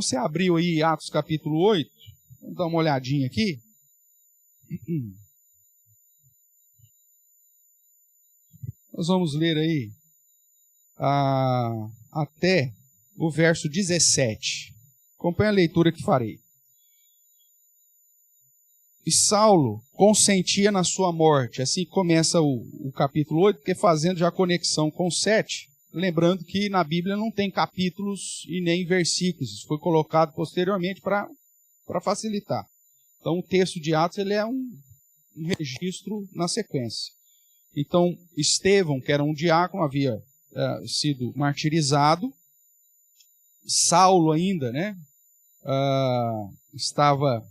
Então você abriu aí Atos capítulo 8, vamos dar uma olhadinha aqui. Nós vamos ler aí até o verso 17. Acompanhe a leitura que farei. E Saulo consentia na sua morte. Assim começa o capítulo 8, porque fazendo já a conexão com o 7, lembrando que na Bíblia não tem capítulos e nem versículos. Isso foi colocado posteriormente para facilitar. Então o texto de Atos ele é um registro na sequência. Então Estevão, que era um diácono, havia sido martirizado. Saulo ainda, né, estava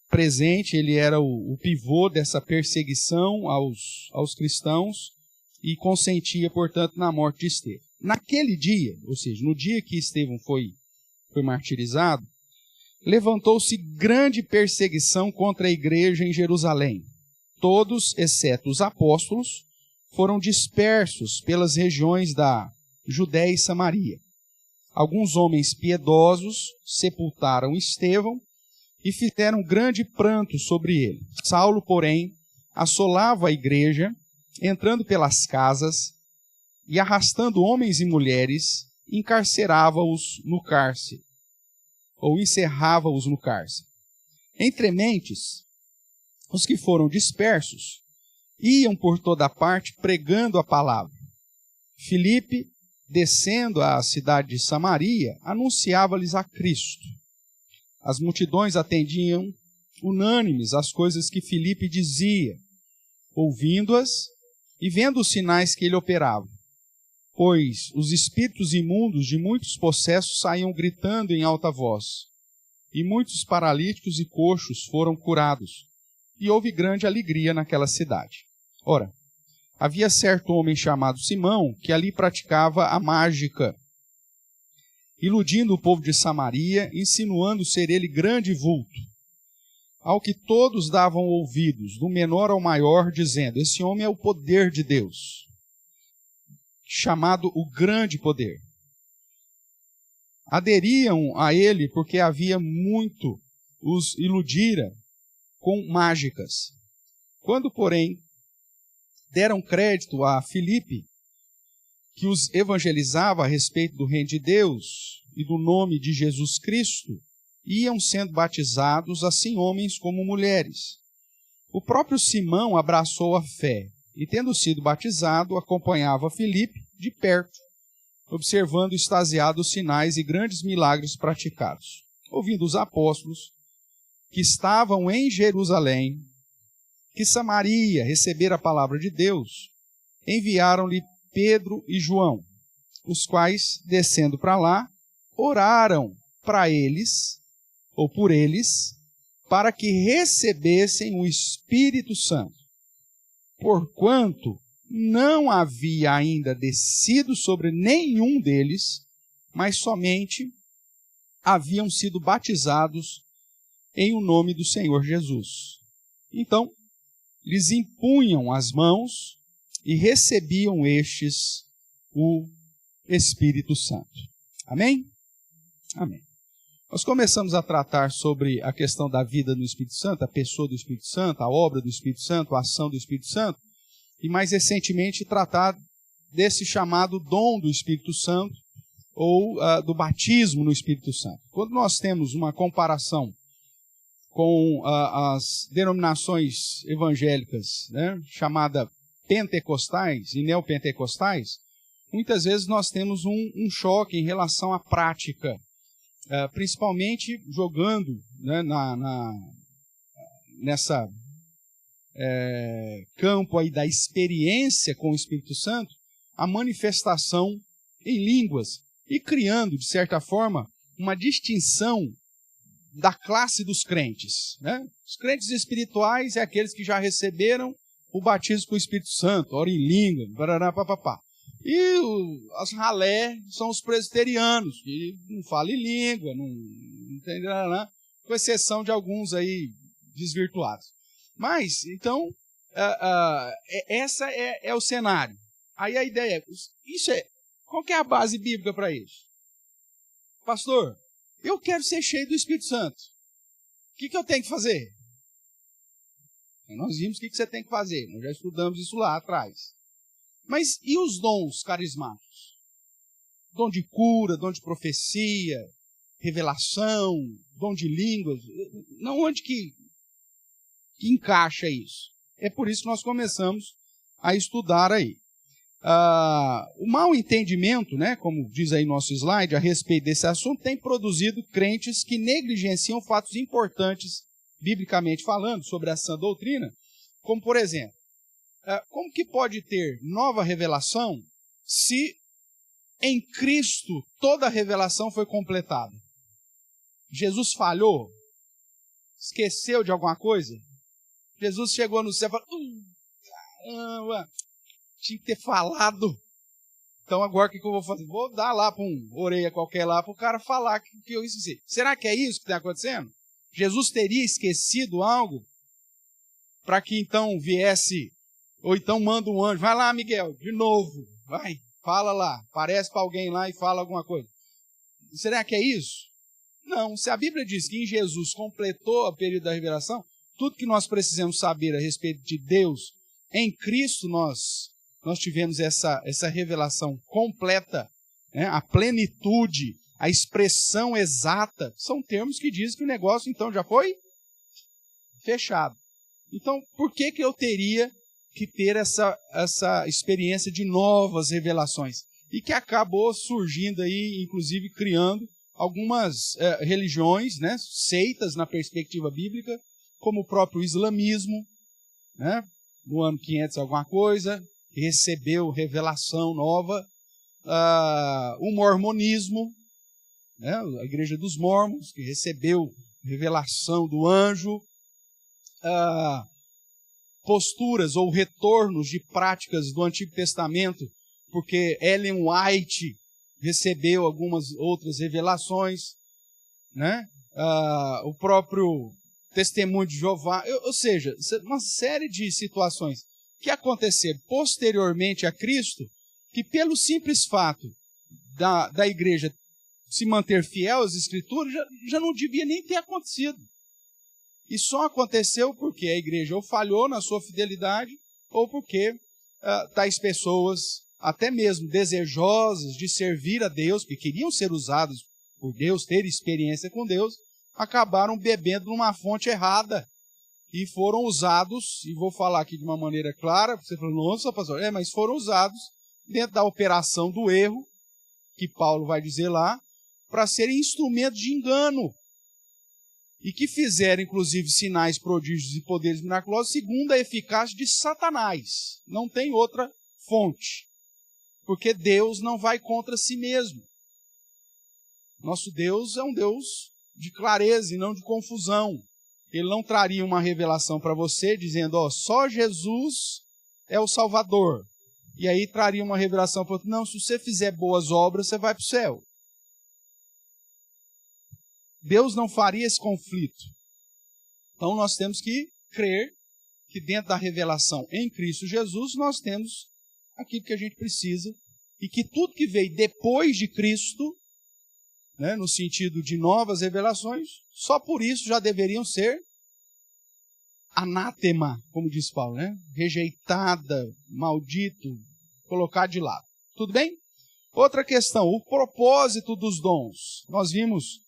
presente, ele era o pivô dessa perseguição aos cristãos e consentia, portanto, na morte de Estevão. Naquele dia, ou seja, no dia que Estevão foi martirizado, levantou-se grande perseguição contra a igreja em Jerusalém. Todos, exceto os apóstolos, foram dispersos pelas regiões da Judéia e Samaria. Alguns homens piedosos sepultaram Estevão e fizeram grande pranto sobre ele. Saulo, porém, assolava a igreja, entrando pelas casas e arrastando homens e mulheres, encarcerava-os no cárcere, ou encerrava-os no cárcere. Entre mentes, os que foram dispersos iam por toda parte pregando a palavra. Filipe, descendo à cidade de Samaria, anunciava-lhes a Cristo. As multidões atendiam unânimes às coisas que Filipe dizia, ouvindo-as e vendo os sinais que ele operava. Pois os espíritos imundos de muitos possessos saíam gritando em alta voz, e muitos paralíticos e coxos foram curados, e houve grande alegria naquela cidade. Ora, havia certo homem chamado Simão, que ali praticava a mágica, iludindo o povo de Samaria, insinuando ser ele grande vulto, ao que todos davam ouvidos, do menor ao maior, dizendo, esse homem é o poder de Deus, chamado o grande poder. Aderiam a ele porque havia muito os iludira com mágicas. Quando, porém, deram crédito a Filipe, que os evangelizava a respeito do reino de Deus e do nome de Jesus Cristo, iam sendo batizados, assim homens como mulheres. O próprio Simão abraçou a fé e, tendo sido batizado, acompanhava Filipe de perto, observando extasiado os sinais e grandes milagres praticados. Ouvindo os apóstolos, que estavam em Jerusalém, que Samaria recebera a palavra de Deus, enviaram-lhe Pedro e João, os quais, descendo para lá, oraram para eles, ou por eles, para que recebessem o Espírito Santo, porquanto não havia ainda descido sobre nenhum deles, mas somente haviam sido batizados em o nome do Senhor Jesus. Então, lhes impunham as mãos e recebiam estes o Espírito Santo. Amém? Amém. Nós começamos a tratar sobre a questão da vida do Espírito Santo, a pessoa do Espírito Santo, a obra do Espírito Santo, a ação do Espírito Santo, e mais recentemente tratar desse chamado dom do Espírito Santo, ou do batismo no Espírito Santo. Quando nós temos uma comparação com as denominações evangélicas, né, chamada pentecostais e neopentecostais, muitas vezes nós temos um choque em relação à prática, principalmente jogando, né, nessa campo aí da experiência com o Espírito Santo, a manifestação em línguas e criando, de certa forma, uma distinção da classe dos crentes, né? Os crentes espirituais é aqueles que já receberam o batismo com o Espírito Santo, ora em língua, barará, papapá. E as ralé são os presbiterianos, que não falam em língua, não entenderam, né? Com exceção de alguns aí desvirtuados. Mas, então, essa é o cenário. Aí a ideia qual que é a base bíblica para isso? pastor, eu quero ser cheio do Espírito Santo. O que eu tenho que fazer? Nós vimos o que você tem que fazer. Nós já estudamos isso lá atrás. Mas e os dons carismáticos? Dom de cura, dom de profecia, revelação, dom de línguas. Não, onde que encaixa isso? É por isso que nós começamos a estudar aí. O mau entendimento, né, como diz aí nosso slide, a respeito desse assunto, tem produzido crentes que negligenciam fatos importantes, biblicamente falando, sobre a sã doutrina, como, por exemplo, como que pode ter nova revelação se em Cristo toda a revelação foi completada? Jesus falhou? Esqueceu de alguma coisa? Jesus chegou no céu e falou, caramba, tinha que ter falado. Então agora o que eu vou fazer? Vou dar lá para um orelha qualquer lá para o cara falar que eu esqueci. Será que é isso que está acontecendo? Jesus teria esquecido algo para que então viesse, ou então manda um anjo, vai lá Miguel, de novo, vai, fala lá, aparece para alguém lá e fala alguma coisa. Será que é isso? Não, se a Bíblia diz que em Jesus completou o período da revelação, tudo que nós precisamos saber a respeito de Deus, em Cristo nós tivemos essa revelação completa, né? A plenitude, a expressão exata, são termos que dizem que o negócio então já foi fechado. Então, por que eu teria que ter essa experiência de novas revelações? E que acabou surgindo aí, inclusive criando algumas religiões, né, seitas na perspectiva bíblica, como o próprio islamismo, né, no ano 500 alguma coisa, que recebeu revelação nova, o mormonismo, né, a igreja dos mormons, que recebeu revelação do anjo, posturas ou retornos de práticas do Antigo Testamento, porque Ellen White recebeu algumas outras revelações, né? O próprio Testemunho de Jeová, ou seja, uma série de situações que aconteceram posteriormente a Cristo, que pelo simples fato da igreja se manter fiel às Escrituras, já não devia nem ter acontecido. E só aconteceu porque a igreja ou falhou na sua fidelidade, ou porque tais pessoas, até mesmo desejosas de servir a Deus, que queriam ser usadas por Deus, ter experiência com Deus, acabaram bebendo numa fonte errada e foram usados, e vou falar aqui de uma maneira clara, você falou, nossa, pastor, mas foram usados dentro da operação do erro, que Paulo vai dizer lá, para serem instrumentos de engano, e que fizeram, inclusive, sinais, prodígios e poderes miraculosos, segundo a eficácia de Satanás. Não tem outra fonte. Porque Deus não vai contra si mesmo. Nosso Deus é um Deus de clareza e não de confusão. Ele não traria uma revelação para você, dizendo, só Jesus é o Salvador. E aí traria uma revelação para outro, não, se você fizer boas obras, você vai para o céu. Deus não faria esse conflito. Então nós temos que crer que dentro da revelação em Cristo Jesus, nós temos aquilo que a gente precisa e que tudo que veio depois de Cristo, né, no sentido de novas revelações, só por isso já deveriam ser anátema, como diz Paulo, né? Rejeitada, maldito, colocado de lado. Tudo bem? Outra questão, o propósito dos dons. Nós vimos,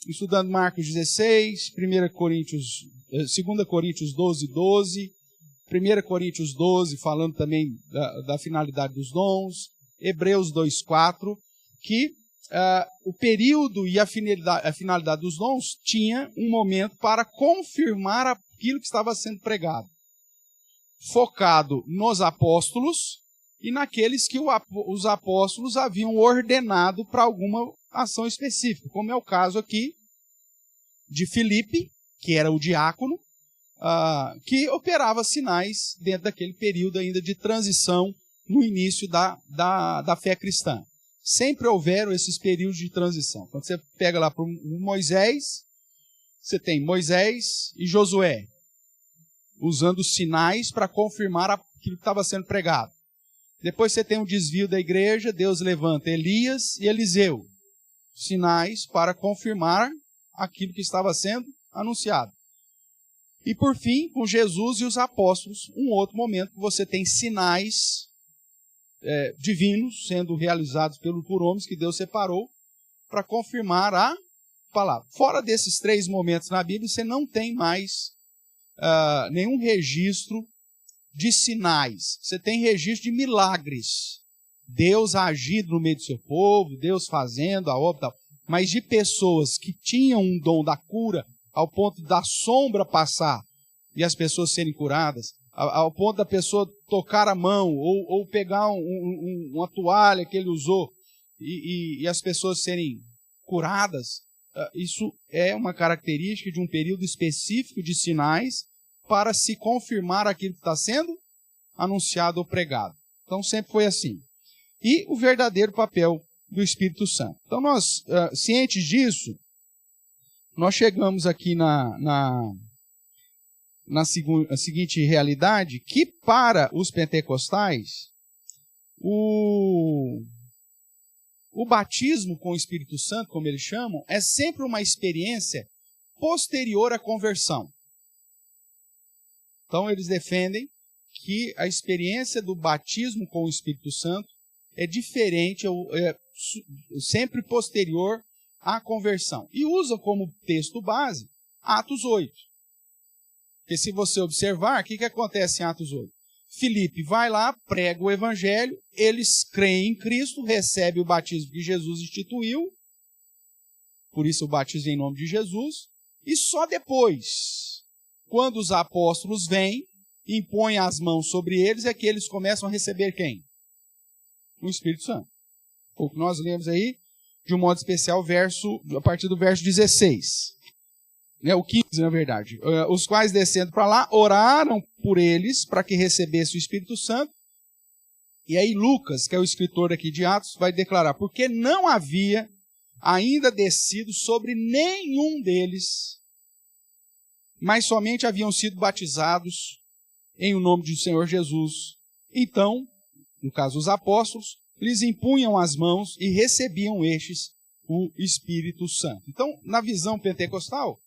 estudando Marcos 16, 2 Coríntios 12, 12, 1 Coríntios 12, falando também da finalidade dos dons, Hebreus 2, 4, que o período e a finalidade dos dons tinha um momento para confirmar aquilo que estava sendo pregado, focado nos apóstolos e naqueles que os apóstolos haviam ordenado para alguma ação específica, como é o caso aqui de Filipe, que era o diácono, que operava sinais dentro daquele período ainda de transição no início da fé cristã. Sempre houveram esses períodos de transição. Quando você pega lá para Moisés, você tem Moisés e Josué, usando sinais para confirmar aquilo que estava sendo pregado. Depois você tem um desvio da igreja, Deus levanta Elias e Eliseu. sinais para confirmar aquilo que estava sendo anunciado. E por fim, com Jesus e os apóstolos, um outro momento que você tem sinais divinos sendo realizados por homens que Deus separou para confirmar a palavra. Fora desses 3 momentos na Bíblia, você não tem mais nenhum registro de sinais. Você tem registro de milagres. Deus agindo no meio do seu povo, Deus fazendo a obra, mas de pessoas que tinham um dom da cura, ao ponto da sombra passar e as pessoas serem curadas, ao ponto da pessoa tocar a mão ou pegar uma toalha que ele usou e as pessoas serem curadas, isso é uma característica de um período específico de sinais para se confirmar aquilo que está sendo anunciado ou pregado. Então sempre foi assim. E o verdadeiro papel do Espírito Santo. Então nós, cientes disso, nós chegamos aqui na seguinte realidade, que para os pentecostais, o batismo com o Espírito Santo, como eles chamam, é sempre uma experiência posterior à conversão. Então eles defendem que a experiência do batismo com o Espírito Santo é diferente, sempre posterior à conversão. E usa como texto base Atos 8. Porque se você observar, o que acontece em Atos 8? Filipe vai lá, prega o evangelho, eles creem em Cristo, recebem o batismo que Jesus instituiu, por isso o batismo em nome de Jesus, e só depois, quando os apóstolos vêm, impõem as mãos sobre eles, é que eles começam a receber quem? O Espírito Santo. O que nós lemos aí, de um modo especial, a partir do verso 16. O 15, na verdade. Os quais, descendo para lá, oraram por eles para que recebessem o Espírito Santo. E aí Lucas, que é o escritor aqui de Atos, vai declarar, porque não havia ainda descido sobre nenhum deles, mas somente haviam sido batizados em o nome do Senhor Jesus. Então, no caso os apóstolos, lhes impunham as mãos e recebiam estes o Espírito Santo. Então, na visão pentecostal,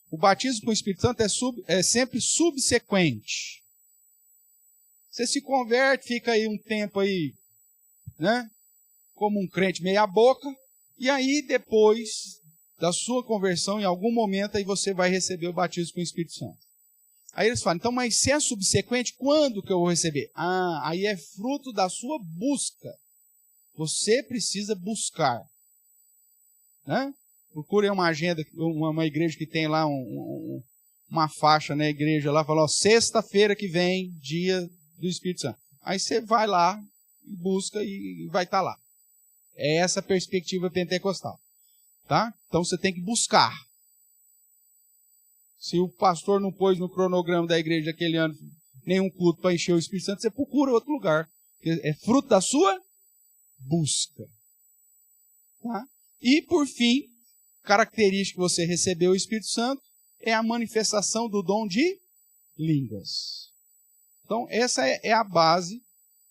o batismo com o Espírito Santo é sempre subsequente. Você se converte, fica aí um tempo aí, né, como um crente meia boca, e aí depois da sua conversão, em algum momento, aí você vai receber o batismo com o Espírito Santo. Aí eles falam, então, mas se é subsequente, quando que eu vou receber? Aí é fruto da sua busca. Você precisa buscar. Né? Procurem uma agenda, uma igreja que tem lá uma faixa na igreja lá, fala, sexta-feira que vem, dia do Espírito Santo. Aí você vai lá, busca e vai estar lá. É essa a perspectiva pentecostal. Tá? Então você tem que buscar. Se o pastor não pôs no cronograma da igreja daquele ano nenhum culto para encher o Espírito Santo, você procura outro lugar. É fruto da sua busca. Tá? E, por fim, característica que você recebeu o Espírito Santo é a manifestação do dom de línguas. Então, essa é a base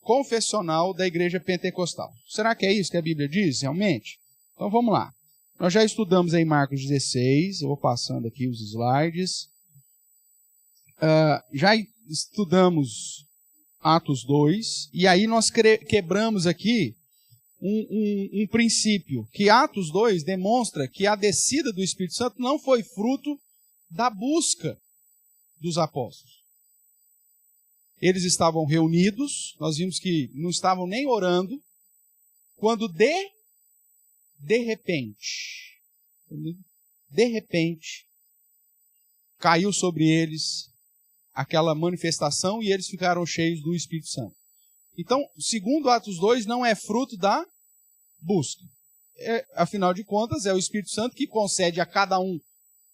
confessional da igreja pentecostal. Será que é isso que a Bíblia diz, realmente? Então, vamos lá. Nós já estudamos aí Marcos 16, eu vou passando aqui os slides. Já estudamos Atos 2, e aí nós quebramos aqui um princípio, que Atos 2 demonstra que a descida do Espírito Santo não foi fruto da busca dos apóstolos. Eles estavam reunidos, nós vimos que não estavam nem orando, quando de repente, caiu sobre eles aquela manifestação e eles ficaram cheios do Espírito Santo. Então, segundo Atos 2, não é fruto da busca. Afinal de contas, é o Espírito Santo que concede a cada um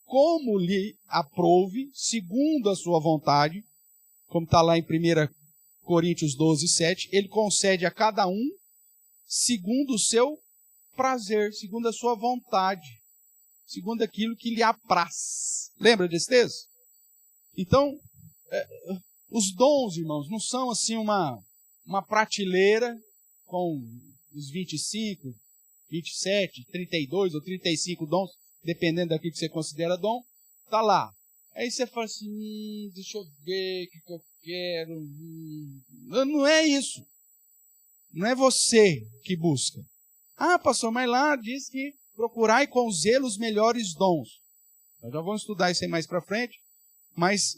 como lhe aprouve, segundo a sua vontade, como está lá em 1 Coríntios 12, 7, ele concede a cada um segundo o seu prazer, segundo a sua vontade, segundo aquilo que lhe apraz. Lembra desse texto? Então, os dons, irmãos, não são assim uma prateleira com os 25 27, 32 ou 35 dons, dependendo daquilo que você considera dom, está lá. Aí você fala assim, deixa eu ver o que eu quero. Não é isso. Não é você que busca. Ah, pastor, mas lá diz que procurai com zelo os melhores dons. Nós já vamos estudar isso aí mais para frente, mas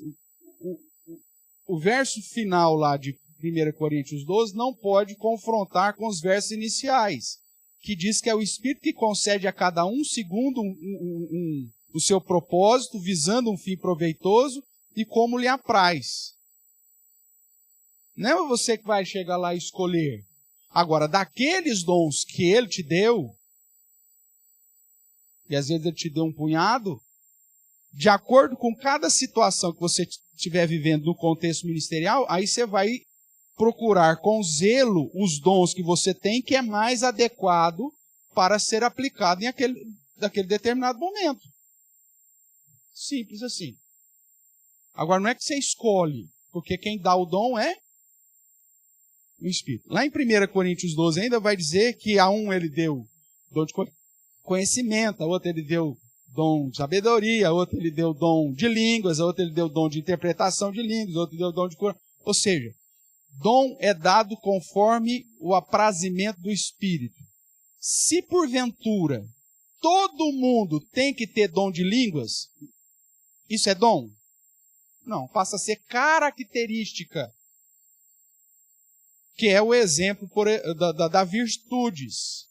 o verso final lá de 1 Coríntios 12 não pode confrontar com os versos iniciais, que diz que é o Espírito que concede a cada um segundo o seu propósito, visando um fim proveitoso e como lhe apraz. Não é você que vai chegar lá e escolher. Agora, daqueles dons que ele te deu, e às vezes ele te deu um punhado, de acordo com cada situação que você estiver vivendo no contexto ministerial, aí você vai procurar com zelo os dons que você tem, que é mais adequado para ser aplicado naquele determinado momento. Simples assim. Agora, não é que você escolhe, porque quem dá o dom é o Espírito. Lá em 1 Coríntios 12 ainda vai dizer que a um ele deu dom de conhecimento, a outro ele deu dom de sabedoria, a outro ele deu dom de línguas, a outro ele deu dom de interpretação de línguas, a outro deu dom de cura. Ou seja, dom é dado conforme o aprazimento do Espírito. Se porventura todo mundo tem que ter dom de línguas, isso é dom? Não, passa a ser característica, que é o exemplo da virtudes.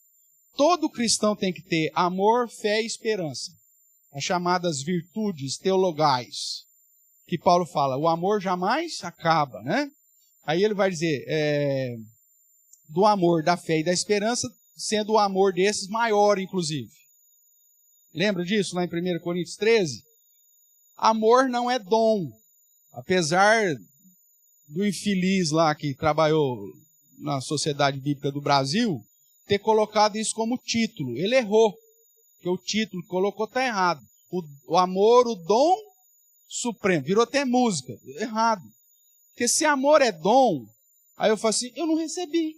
Todo cristão tem que ter amor, fé e esperança. As chamadas virtudes teologais, que Paulo fala, o amor jamais acaba, né? Aí ele vai dizer, do amor, da fé e da esperança, sendo o amor desses maior, inclusive. Lembra disso lá em 1 Coríntios 13? Amor não é dom. Apesar do infeliz lá que trabalhou na Sociedade Bíblica do Brasil ter colocado isso como título. Ele errou, porque o título que colocou está errado. O amor, o dom supremo. Virou até música. Errado. Porque se amor é dom, aí eu falo assim, eu não recebi.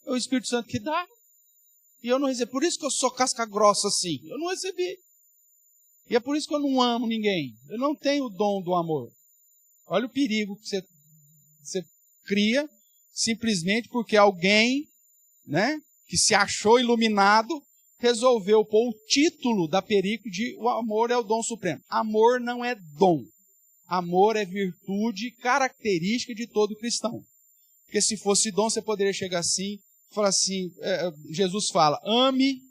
É o Espírito Santo que dá. E eu não recebi. Por isso que eu sou casca grossa assim. Eu não recebi. E é por isso que eu não amo ninguém. Eu não tenho o dom do amor. Olha o perigo que você cria simplesmente porque alguém, né, que se achou iluminado, resolveu pôr o título da perícope de o amor é o dom supremo. Amor não é dom. Amor é virtude característica de todo cristão. Porque se fosse dom, você poderia chegar assim, falar assim, Jesus fala, ame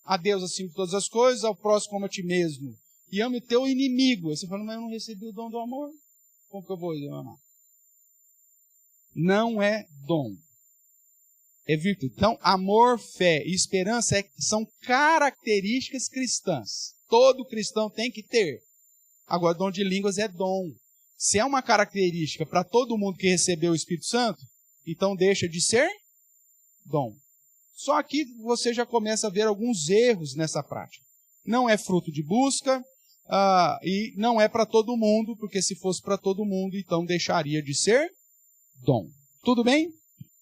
a Deus acima de todas as coisas, ao próximo como a ti mesmo. E ame o teu inimigo. Aí você fala, mas eu não recebi o dom do amor. Como que eu vou amar? Não é dom. É virtude. Então, amor, fé e esperança são características cristãs. Todo cristão tem que ter. Agora, dom de línguas é dom. Se é uma característica para todo mundo que recebeu o Espírito Santo, então deixa de ser dom. Só aqui você já começa a ver alguns erros nessa prática. Não é fruto de busca e não é para todo mundo, porque se fosse para todo mundo, então deixaria de ser dom. Tudo bem?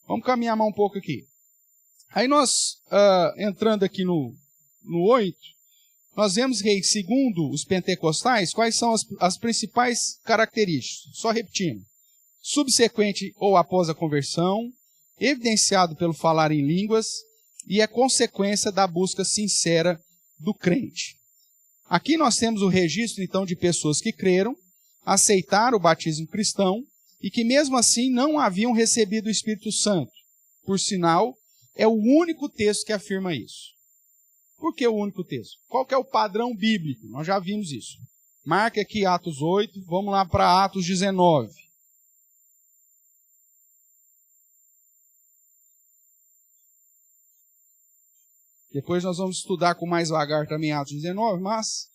Vamos caminhar mais um pouco aqui. Aí nós, entrando aqui no 8, nós vemos que, segundo os pentecostais, quais são as principais características? Só repetindo. Subsequente ou após a conversão, evidenciado pelo falar em línguas, e é consequência da busca sincera do crente. Aqui nós temos o registro, então, de pessoas que creram, aceitaram o batismo cristão, e que mesmo assim não haviam recebido o Espírito Santo. Por sinal, é o único texto que afirma isso. Por que o único texto? Qual que é o padrão bíblico? Nós já vimos isso. Marque aqui Atos 8, vamos lá para Atos 19. Depois nós vamos estudar com mais vagar também Atos 19, mas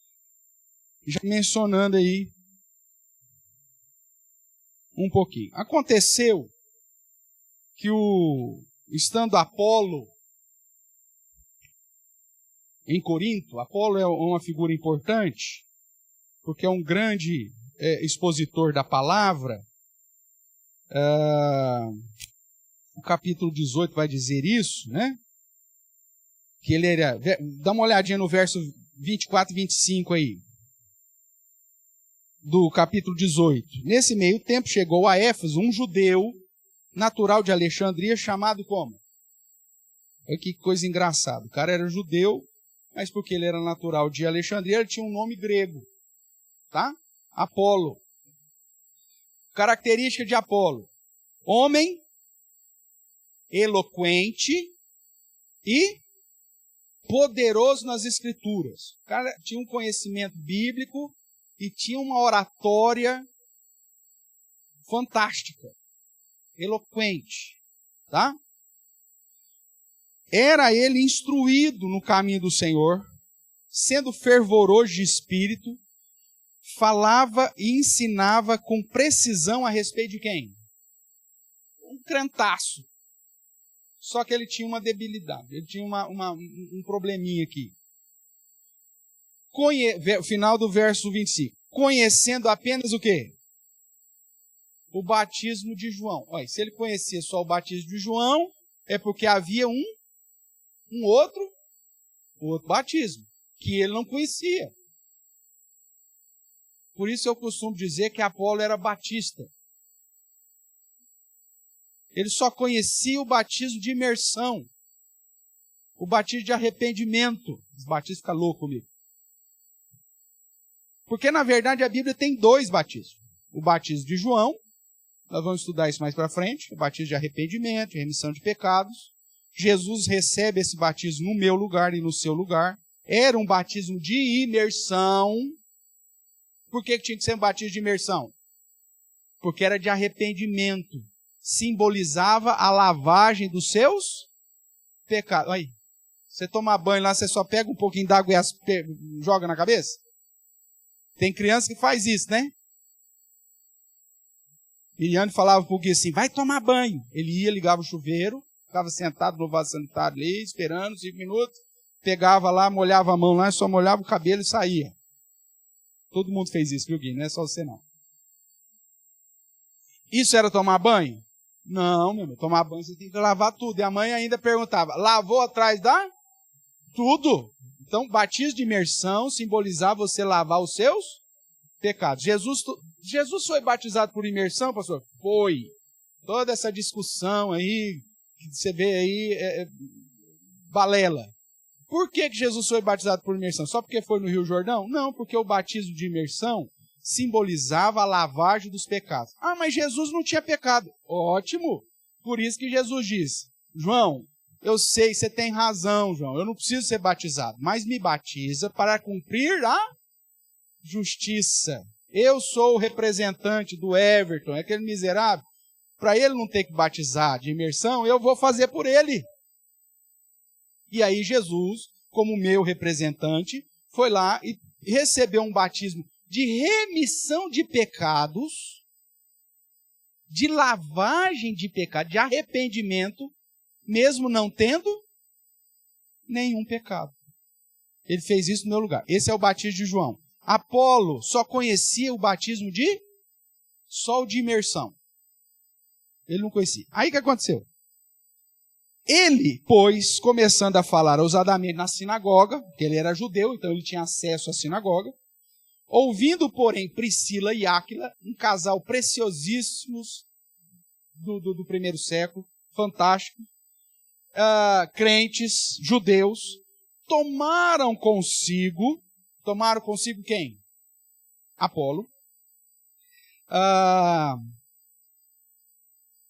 já mencionando aí um pouquinho. Aconteceu que estando Apolo em Corinto, Apolo é uma figura importante, porque é um grande expositor da palavra. O capítulo 18 vai dizer isso, né? que ele era... Dá uma olhadinha no verso 24 e 25 aí, do capítulo 18. Nesse meio tempo chegou a Éfeso um judeu natural de Alexandria, chamado como? Olha que coisa engraçada. O cara era judeu, mas porque ele era natural de Alexandria, ele tinha um nome grego. Tá? Apolo. Característica de Apolo: homem eloquente e poderoso nas escrituras. O cara tinha um conhecimento bíblico e tinha uma oratória fantástica. Eloquente. Tá? Era ele instruído no caminho do Senhor, sendo fervoroso de espírito, falava e ensinava com precisão a respeito de quem? Um crentaço. Só que ele tinha uma debilidade, ele tinha um probleminha aqui. Final do verso 25. Conhecendo apenas o quê? O batismo de João. Olha, se ele conhecia só o batismo de João, é porque havia um outro batismo, que ele não conhecia. Por isso eu costumo dizer que Apolo era batista. Ele só conhecia o batismo de imersão, o batismo de arrependimento. Os batistas ficam loucos comigo. Porque, na verdade, a Bíblia tem dois batismos. O batismo de João, nós vamos estudar isso mais para frente, o batismo de arrependimento, de remissão de pecados. Jesus recebe esse batismo no meu lugar e no seu lugar. Era um batismo de imersão. Por que tinha que ser um batismo de imersão? Porque era de arrependimento. Simbolizava a lavagem dos seus pecados. Aí, você tomar banho lá, você só pega um pouquinho d'água e joga na cabeça? Tem criança que faz isso, né? Miriane falava pro Gui assim, vai tomar banho. Ele ia, ligava o chuveiro, ficava sentado no vaso sanitário ali, esperando 5 minutos, pegava lá, molhava a mão lá, só molhava o cabelo e saía. Todo mundo fez isso, viu, Gui? Não é só você, não. Isso era tomar banho? Não, meu irmão. Tomar banho você tem que lavar tudo. E a mãe ainda perguntava, lavou atrás da? Tudo. Então, batismo de imersão simbolizava você lavar os seus pecados. Jesus foi batizado por imersão, pastor? Foi. Toda essa discussão aí, que você vê aí, balela. Por que Jesus foi batizado por imersão? Só porque foi no Rio Jordão? Não, porque o batismo de imersão simbolizava a lavagem dos pecados. Ah, mas Jesus não tinha pecado. Ótimo. Por isso que Jesus disse, João, eu sei, você tem razão, João, eu não preciso ser batizado, mas me batiza para cumprir a justiça. Eu sou o representante do Everton, aquele miserável. Para ele não ter que batizar de imersão, eu vou fazer por ele. E aí Jesus, como meu representante, foi lá e recebeu um batismo de remissão de pecados, de lavagem de pecado, de arrependimento, mesmo não tendo nenhum pecado. Ele fez isso no meu lugar. Esse é o batismo de João. Apolo só conhecia o batismo só o de imersão. Ele não conhecia. Aí o que aconteceu? Ele, pois, começando a falar ousadamente na sinagoga, porque ele era judeu, então ele tinha acesso à sinagoga, ouvindo, porém, Priscila e Áquila, um casal preciosíssimos do primeiro século, fantástico, crentes, judeus, tomaram consigo quem? Apolo,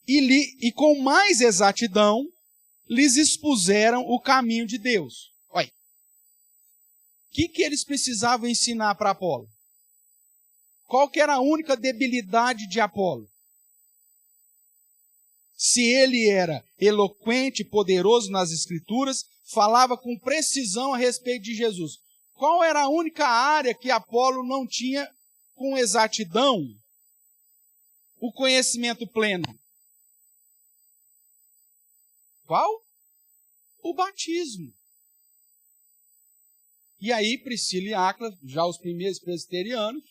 e com mais exatidão, lhes expuseram o caminho de Deus. Olha, o que eles precisavam ensinar para Apolo? Qual que era a única debilidade de Apolo? Se ele era eloquente, poderoso nas Escrituras, falava com precisão a respeito de Jesus. Qual era a única área que Apolo não tinha com exatidão o conhecimento pleno? Qual? O batismo. E aí Priscila e Áquila, já os primeiros presbiterianos,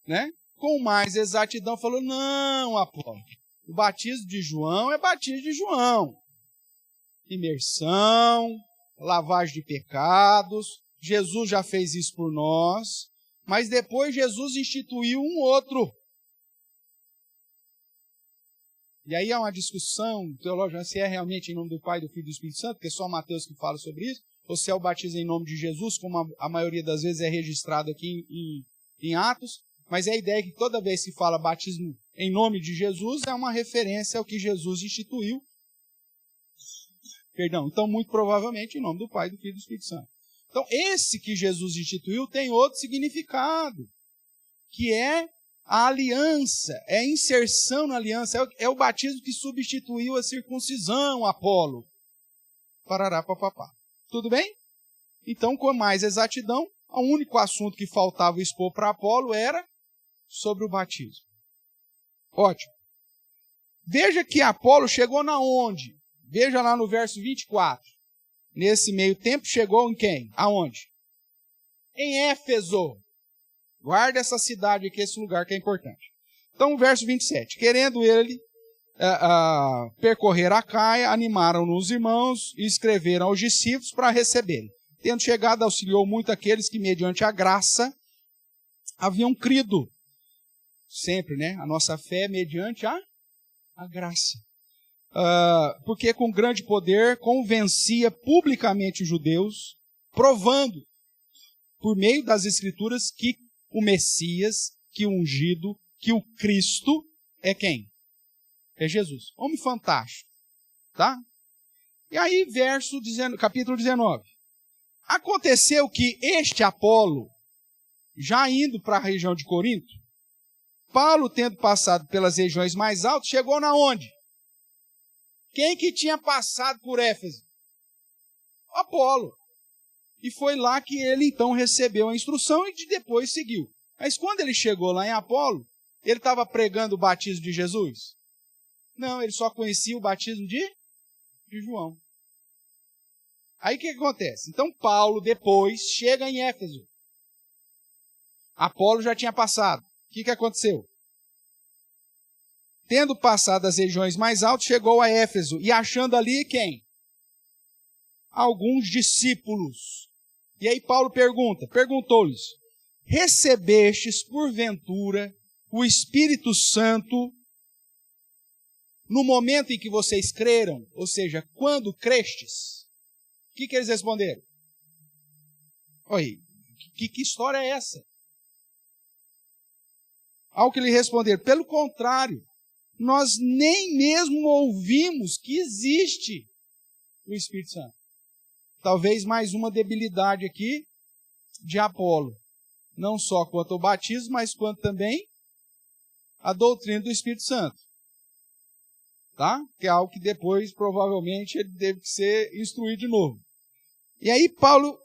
né, com mais exatidão, falou, não, Apolo, o batismo de João é batismo de João. Imersão, lavagem de pecados, Jesus já fez isso por nós, mas depois Jesus instituiu um outro. E aí há uma discussão teológica se é realmente em nome do Pai, do Filho e do Espírito Santo, porque é só Mateus que fala sobre isso, ou se é o batismo em nome de Jesus, como a maioria das vezes é registrado aqui em Atos, mas a ideia é que toda vez que fala batismo em nome de Jesus, é uma referência ao que Jesus instituiu. Então, muito provavelmente em nome do Pai, do Filho e do Espírito Santo. Então, esse que Jesus instituiu tem outro significado, que é a aliança, é a inserção na aliança, é o batismo que substituiu a circuncisão, Apolo. Parará, papapá. Tudo bem? Então, com mais exatidão, o único assunto que faltava expor para Apolo era sobre o batismo. Ótimo. Veja que Apolo chegou na onde? Veja lá no verso 24. Nesse meio tempo chegou em quem? Aonde? Em Éfeso. Guarda essa cidade aqui, esse lugar que é importante. Então, verso 27. Querendo ele percorrer a Caia, animaram-no os irmãos e escreveram aos discípulos para recebê-lo. Tendo chegado, auxiliou muito aqueles que, mediante a graça, haviam crido. Sempre, né? A nossa fé é mediante a graça. Porque com grande poder convencia publicamente os judeus, provando, por meio das Escrituras, que o Messias, que o ungido, que o Cristo é quem? É Jesus. Homem fantástico. Tá? E aí, capítulo 19. Aconteceu que este Apolo, já indo para a região de Corinto, Paulo, tendo passado pelas regiões mais altas, chegou na onde? Quem que tinha passado por Éfeso? Apolo. E foi lá que ele então recebeu a instrução e depois seguiu. Mas quando ele chegou lá em Apolo, ele estava pregando o batismo de Jesus? Não, ele só conhecia o batismo de João. Aí o que acontece? Então Paulo depois chega em Éfeso. Apolo já tinha passado. O que aconteceu? Tendo passado as regiões mais altas, chegou a Éfeso. E achando ali quem? Alguns discípulos. E aí Paulo perguntou-lhes, recebestes porventura o Espírito Santo no momento em que vocês creram? Ou seja, quando crestes? O que eles responderam? Oi, que história é essa? Ao que lhe responderam, pelo contrário, nós nem mesmo ouvimos que existe o Espírito Santo. Talvez mais uma debilidade aqui de Apolo. Não só quanto ao batismo, mas quanto também a doutrina do Espírito Santo. Tá? Que é algo que depois, provavelmente, ele deve ser instruído de novo. E aí Paulo,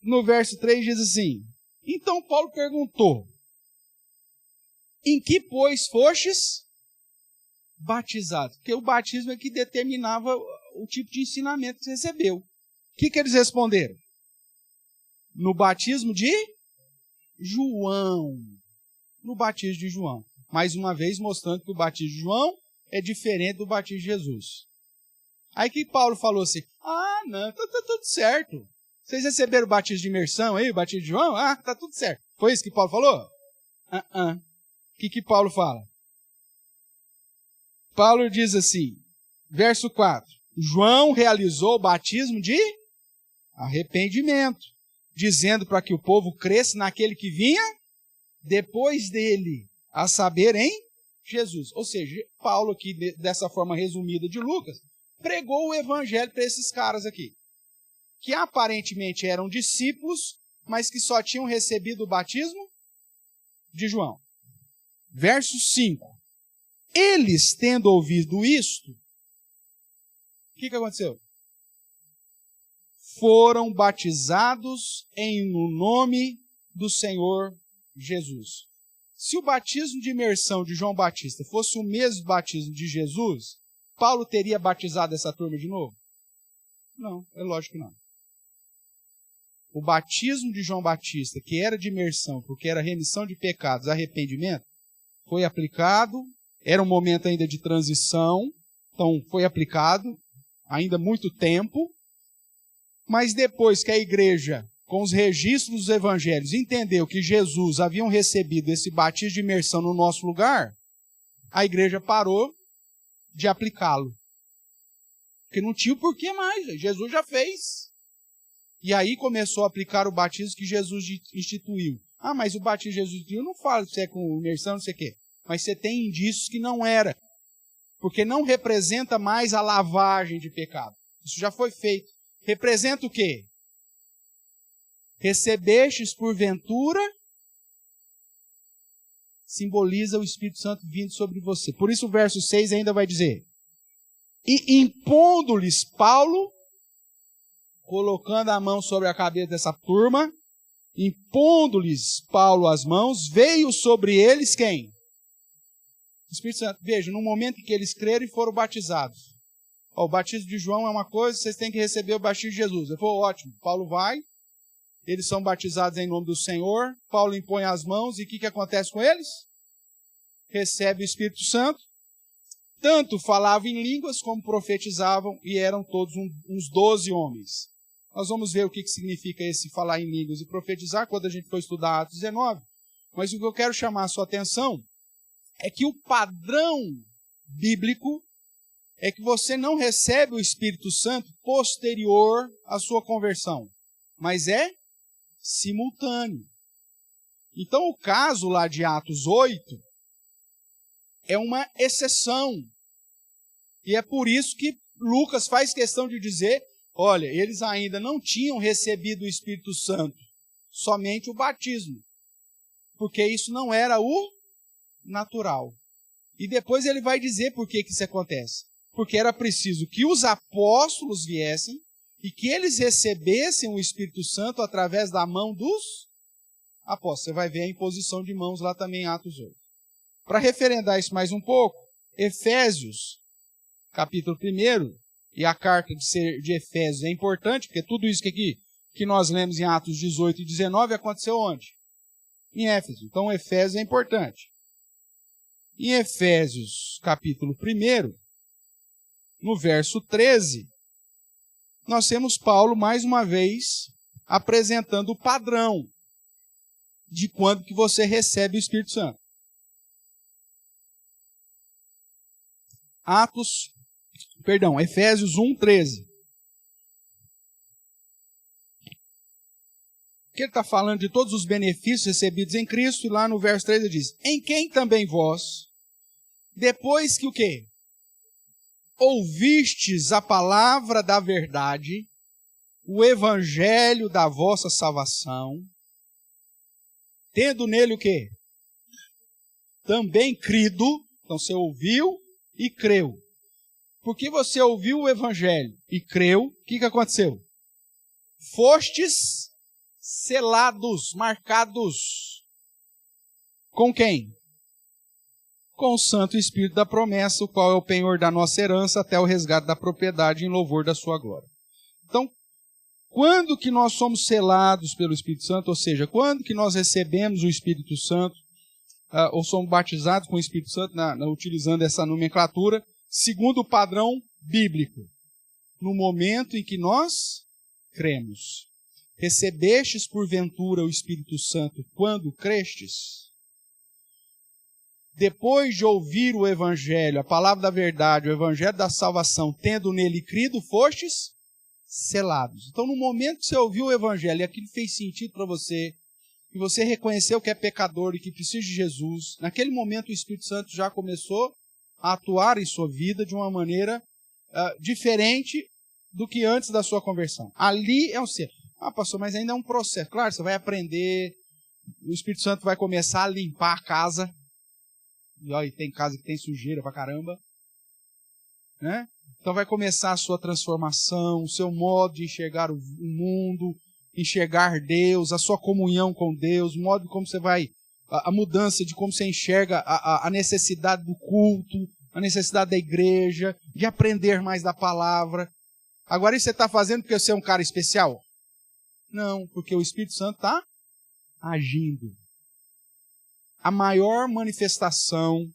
no verso 3, diz assim, então Paulo perguntou, em que, pois, fostes batizados? Porque o batismo é que determinava o tipo de ensinamento que você recebeu. O que eles responderam? No batismo de João. No batismo de João. Mais uma vez mostrando que o batismo de João é diferente do batismo de Jesus. Aí que Paulo falou assim, não, tá tudo certo. Vocês receberam o batismo de imersão aí, o batismo de João? Tá tudo certo. Foi isso que Paulo falou? O que Paulo fala? Paulo diz assim, verso 4, João realizou o batismo de arrependimento, dizendo para que o povo cresça naquele que vinha depois dele, a saber, em Jesus. Ou seja, Paulo aqui, dessa forma resumida de Lucas, pregou o evangelho para esses caras aqui, que aparentemente eram discípulos, mas que só tinham recebido o batismo de João. Verso 5. Eles, tendo ouvido isto, o que aconteceu? Foram batizados no nome do Senhor Jesus. Se o batismo de imersão de João Batista fosse o mesmo batismo de Jesus, Paulo teria batizado essa turma de novo? Não, é lógico que não. O batismo de João Batista, que era de imersão, porque era remissão de pecados, arrependimento, foi aplicado, era um momento ainda de transição, então foi aplicado ainda muito tempo, Mas depois que a igreja, com os registros dos evangelhos, entendeu que Jesus havia recebido esse batismo de imersão no nosso lugar, a igreja parou de aplicá-lo. Porque não tinha o porquê mais, Jesus já fez. E aí começou a aplicar o batismo que Jesus instituiu. Ah, mas o batismo que Jesus instituiu não fala se é com imersão, não sei o quê. Mas você tem indícios que não era. Porque não representa mais a lavagem de pecado. Isso já foi feito. Representa o quê? Recebestes porventura, simboliza o Espírito Santo vindo sobre você. Por isso o verso 6 ainda vai dizer: e impondo-lhes Paulo, colocando a mão sobre a cabeça dessa turma, impondo-lhes Paulo as mãos, veio sobre eles quem? O Espírito Santo. Veja, no momento em que eles creram e foram batizados. Ó, o batismo de João é uma coisa, vocês têm que receber o batismo de Jesus. Eu falei, ótimo, Paulo vai, eles são batizados em nome do Senhor, Paulo impõe as mãos, e o que acontece com eles? Recebe o Espírito Santo, tanto falavam em línguas como profetizavam, e eram todos uns 12 homens. Nós vamos ver o que significa esse falar em línguas e profetizar quando a gente for estudar Atos 19. Mas o que eu quero chamar a sua atenção é que o padrão bíblico é que você não recebe o Espírito Santo posterior à sua conversão, mas é simultâneo. Então o caso lá de Atos 8 é uma exceção. E é por isso que Lucas faz questão de dizer, olha, eles ainda não tinham recebido o Espírito Santo, somente o batismo. Porque isso não era o natural. E depois ele vai dizer por que isso acontece. Porque era preciso que os apóstolos viessem e que eles recebessem o Espírito Santo através da mão dos apóstolos. Você vai ver a imposição de mãos lá também em Atos 8. Para referendar isso mais um pouco, Efésios, capítulo 1, e a carta de Efésios é importante, porque tudo isso que nós lemos em Atos 18 e 19 aconteceu onde? Em Éfeso. Então Efésios é importante. Em Efésios, capítulo 1, no verso 13, nós temos Paulo, mais uma vez, apresentando o padrão de quando que você recebe o Espírito Santo. Efésios 1:13. Que ele está falando de todos os benefícios recebidos em Cristo, e lá no verso 13 ele diz, em quem também vós, depois que o quê? Ouvistes a palavra da verdade, o evangelho da vossa salvação, tendo nele o quê? Também crido, então você ouviu e creu. Porque você ouviu o evangelho e creu, o que aconteceu? Fostes selados, marcados. Com quem? Com o Santo Espírito da promessa, o qual é o penhor da nossa herança até o resgate da propriedade em louvor da sua glória. Então, quando que nós somos selados pelo Espírito Santo, ou seja, quando que nós recebemos o Espírito Santo, ou somos batizados com o Espírito Santo, utilizando essa nomenclatura, segundo o padrão bíblico, no momento em que nós cremos. Recebestes porventura o Espírito Santo quando crestes? Depois de ouvir o Evangelho, a palavra da verdade, o Evangelho da salvação, tendo nele crido, fostes selados. Então, no momento que você ouviu o Evangelho e aquilo fez sentido para você, e você reconheceu que é pecador e que precisa de Jesus, naquele momento o Espírito Santo já começou a atuar em sua vida de uma maneira diferente do que antes da sua conversão. Ali é um ser. Ah, pastor, mas ainda é um processo. Claro, você vai aprender, o Espírito Santo vai começar a limpar a casa. E olha, tem casa que tem sujeira pra caramba. Né? Então vai começar a sua transformação, o seu modo de enxergar o mundo, enxergar Deus, a sua comunhão com Deus, o modo como você vai, a mudança de como você enxerga a necessidade do culto, a necessidade da igreja, de aprender mais da palavra. Agora isso você está fazendo porque você é um cara especial? Não, porque o Espírito Santo está agindo. A maior manifestação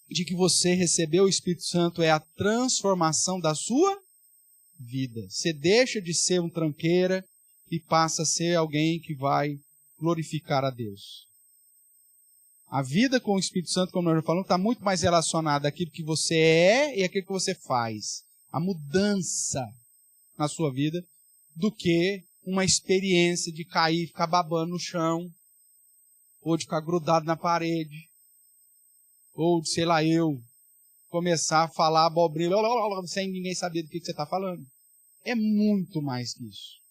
de que você recebeu o Espírito Santo é a transformação da sua vida. Você deixa de ser um tranqueira e passa a ser alguém que vai glorificar a Deus. A vida com o Espírito Santo, como nós já falamos, está muito mais relacionada àquilo que você é e àquilo que você faz. A mudança na sua vida do que uma experiência de cair, ficar babando no chão, ou de ficar grudado na parede, ou de, sei lá, eu começar a falar abobrinha sem ninguém saber do que você está falando. É muito mais que isso.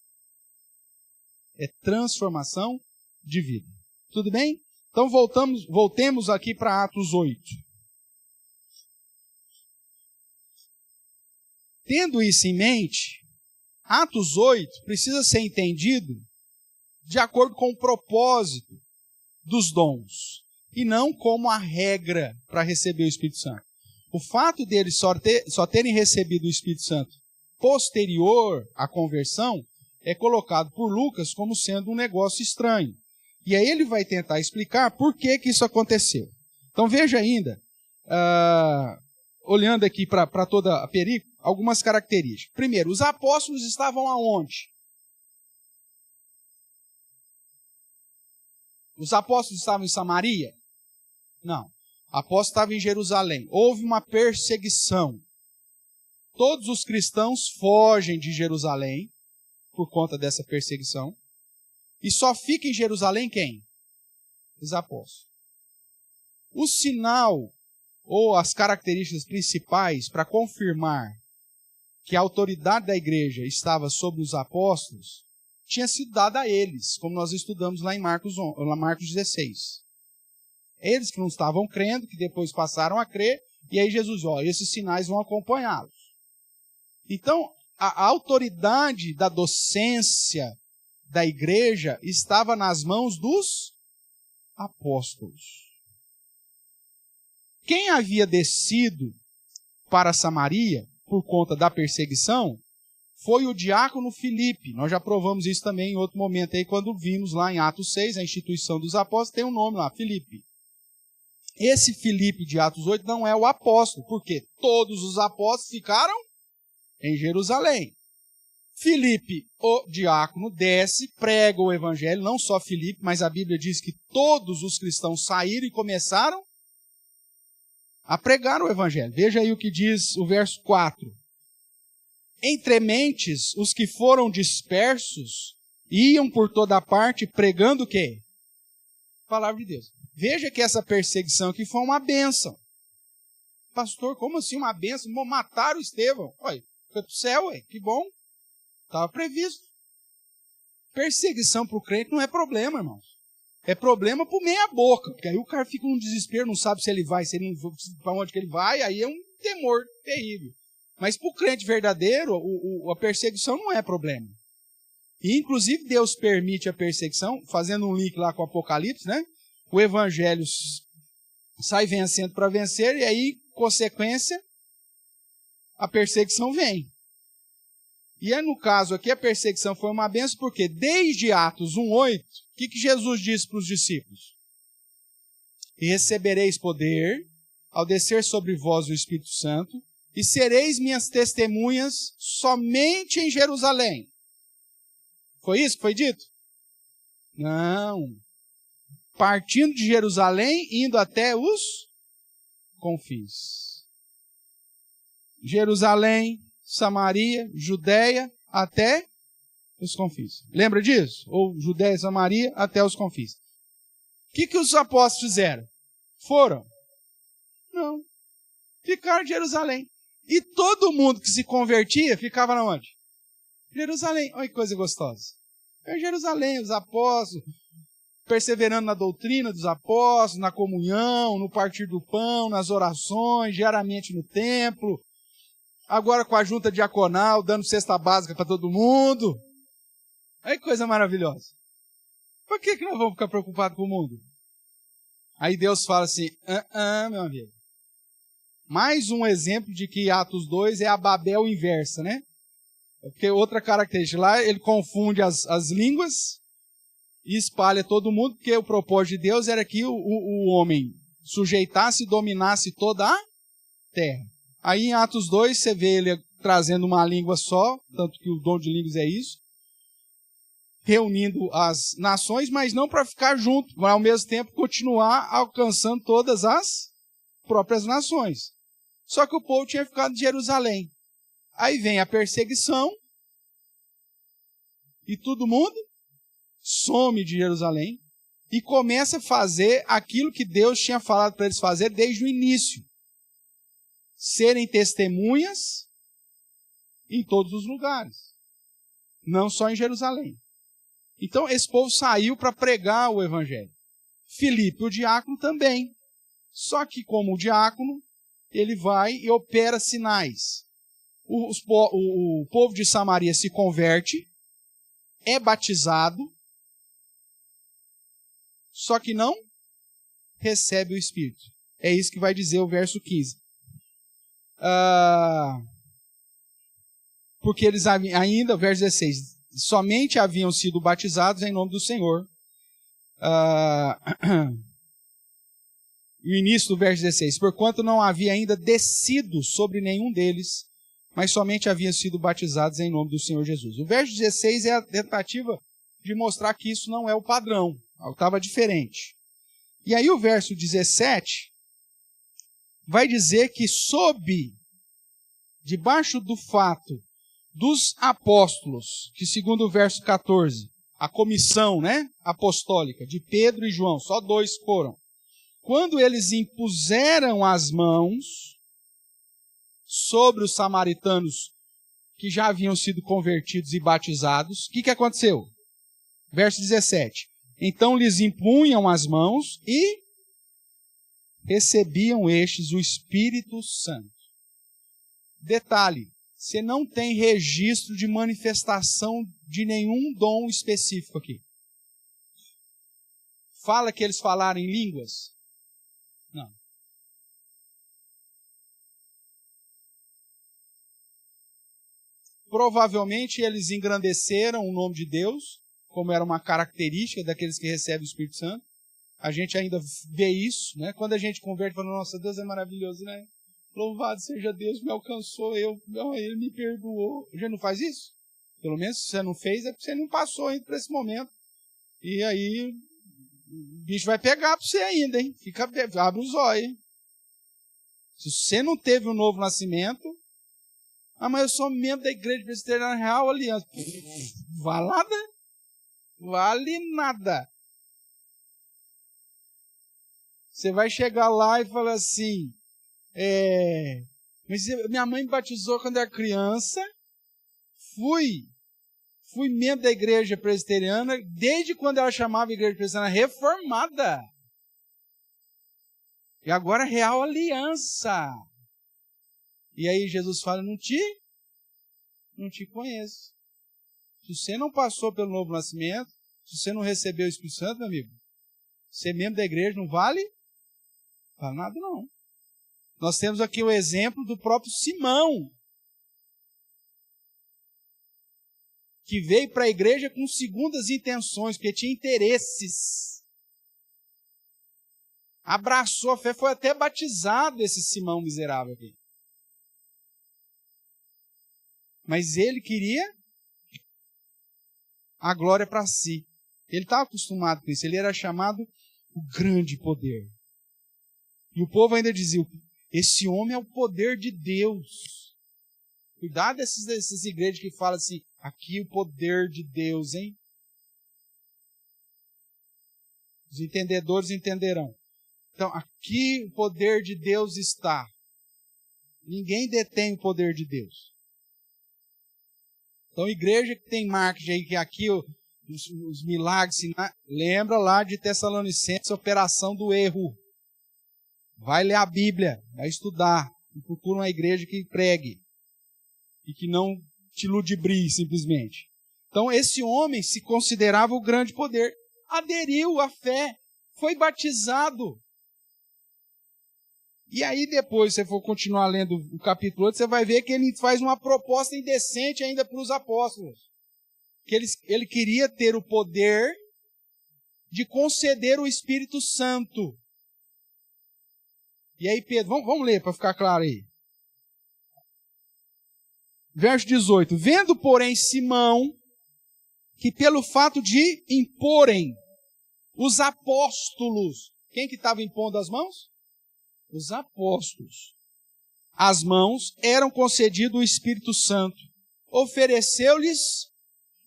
É transformação de vida. Tudo bem? Então voltemos aqui para Atos 8. Tendo isso em mente, Atos 8 precisa ser entendido de acordo com o propósito dos dons, e não como a regra para receber o Espírito Santo. O fato deles só terem recebido o Espírito Santo posterior à conversão é colocado por Lucas como sendo um negócio estranho. E aí ele vai tentar explicar por que isso aconteceu. Então veja ainda, olhando aqui para toda a perícope, algumas características. Primeiro, os apóstolos estavam aonde? Os apóstolos estavam em Samaria? Não. Apóstolos estavam em Jerusalém. Houve uma perseguição. Todos os cristãos fogem de Jerusalém por conta dessa perseguição. E só fica em Jerusalém quem? Os apóstolos. O sinal, ou as características principais para confirmar que a autoridade da igreja estava sobre os apóstolos, tinha sido dada a eles, como nós estudamos lá em Marcos 16. Eles que não estavam crendo, que depois passaram a crer, e aí Jesus, esses sinais vão acompanhá-los. Então, a autoridade da docência da igreja estava nas mãos dos apóstolos. Quem havia descido para Samaria, por conta da perseguição, foi o diácono Filipe. Nós já provamos isso também em outro momento, aí, quando vimos lá em Atos 6, a instituição dos apóstolos, tem um nome lá, Filipe. Esse Filipe de Atos 8 não é o apóstolo, porque todos os apóstolos ficaram em Jerusalém. Filipe, o diácono, desce, prega o evangelho, não só Filipe, mas a Bíblia diz que todos os cristãos saíram e começaram a pregar o evangelho. Veja aí o que diz o verso 4. Entre mentes, os que foram dispersos iam por toda parte pregando o quê? A palavra de Deus. Veja que essa perseguição aqui foi uma bênção. Pastor, como assim uma bênção? Mataram Estevão. Olha, foi para o céu, que bom. Estava previsto. Perseguição para o crente não é problema, irmãos. É problema para o meia boca, porque aí o cara fica num desespero, não sabe se ele vai, se ele não para onde que ele vai, aí é um temor terrível. Mas para o crente verdadeiro, a perseguição não é problema. E inclusive Deus permite a perseguição, fazendo um link lá com o Apocalipse, né? O evangelho sai vencendo para vencer, e aí, consequência, a perseguição vem. E aí, no caso aqui, a perseguição foi uma bênção, porque desde Atos 1:8, o que Jesus disse para os discípulos? E recebereis poder ao descer sobre vós o Espírito Santo, e sereis minhas testemunhas somente em Jerusalém. Foi isso que foi dito? Não. Partindo de Jerusalém, indo até os confins. Jerusalém, Samaria, Judéia, até os confins. Lembra disso? Ou Judéia, Samaria, até os confins. O que os apóstolos fizeram? Foram? Não. Ficaram em Jerusalém. E todo mundo que se convertia ficava na onde? Jerusalém. Olha que coisa gostosa. É Jerusalém, os apóstolos, perseverando na doutrina dos apóstolos, na comunhão, no partir do pão, nas orações, diariamente no templo. Agora com a junta diaconal, dando cesta básica para todo mundo. Olha que coisa maravilhosa. Por que nós vamos ficar preocupados com o mundo? Aí Deus fala assim, meu amigo. Mais um exemplo de que Atos 2 é a Babel inversa, né? Porque outra característica lá, ele confunde as línguas e espalha todo mundo, porque o propósito de Deus era que o homem sujeitasse e dominasse toda a terra. Aí em Atos 2 você vê ele trazendo uma língua só, tanto que o dom de línguas é isso, reunindo as nações, mas não para ficar junto, mas ao mesmo tempo continuar alcançando todas as próprias nações. Só que o povo tinha ficado em Jerusalém. Aí vem a perseguição e todo mundo some de Jerusalém e começa a fazer aquilo que Deus tinha falado para eles fazer desde o início. Serem testemunhas em todos os lugares, não só em Jerusalém. Então esse povo saiu para pregar o evangelho. Filipe, o diácono, também. Só que como o diácono, ele vai e opera sinais. O povo de Samaria se converte, é batizado, só que não recebe o Espírito. É isso que vai dizer o verso 15. Porque eles ainda, verso 16, somente haviam sido batizados em nome do Senhor. O início do verso 16, porquanto não havia ainda descido sobre nenhum deles, mas somente haviam sido batizados em nome do Senhor Jesus. O verso 16 é a tentativa de mostrar que isso não é o padrão, estava diferente. E aí o verso 17 vai dizer que debaixo do fato dos apóstolos, que segundo o verso 14, a comissão, apostólica de Pedro e João, só 2 foram. Quando eles impuseram as mãos sobre os samaritanos que já haviam sido convertidos e batizados, o que aconteceu? Verso 17. Então lhes impunham as mãos e recebiam estes o Espírito Santo. Detalhe, você não tem registro de manifestação de nenhum dom específico aqui. Fala que eles falaram em línguas? Não. Provavelmente eles engrandeceram o nome de Deus, como era uma característica daqueles que recebem o Espírito Santo. A gente ainda vê isso, Quando a gente converte, fala, nossa, Deus é maravilhoso, Louvado seja Deus, me alcançou, Ele me perdoou. A gente não faz isso? Pelo menos se você não fez, é porque você não passou ainda por esse momento. E aí, o bicho vai pegar para você ainda, hein? Abre os olhos, hein? Se você não teve um novo nascimento, mas eu sou membro da Igreja Presbiteriana Real Aliança. Vale nada. Vale nada. Você vai chegar lá e falar assim, mas minha mãe me batizou quando era criança, fui membro da Igreja Presbiteriana, desde quando ela chamava a Igreja Presbiteriana Reformada. E agora Real Aliança. E aí Jesus fala, não te conheço. Se você não passou pelo novo nascimento, se você não recebeu o Espírito Santo, meu amigo, ser membro da igreja não vale nada não. Nós temos aqui o exemplo do próprio Simão, que veio para a igreja com segundas intenções, porque tinha interesses. Abraçou a fé, foi até batizado esse Simão miserável aqui. Mas ele queria a glória para si. Ele estava acostumado com isso, ele era chamado o grande poder. E o povo ainda dizia, esse homem é o poder de Deus. Cuidado dessas igrejas que falam assim, aqui o poder de Deus, hein? Os entendedores entenderão. Então, aqui o poder de Deus está. Ninguém detém o poder de Deus. Então, igreja que tem marketing aí, que aqui os milagres, lembra lá de Tessalonicenses, operação do erro. Vai ler a Bíblia, vai estudar, e procura uma igreja que pregue, e que não te ludibrie simplesmente. Então, esse homem se considerava o grande poder, aderiu à fé, foi batizado. E aí depois, se você for continuar lendo o capítulo 8, você vai ver que ele faz uma proposta indecente ainda para os apóstolos. Que ele queria ter o poder de conceder o Espírito Santo. E aí Pedro, vamos ler para ficar claro aí. Verso 18. Vendo, porém, Simão, que pelo fato de imporem os apóstolos, quem que estava impondo as mãos? Os apóstolos. As mãos, eram concedido o Espírito Santo. Ofereceu-lhes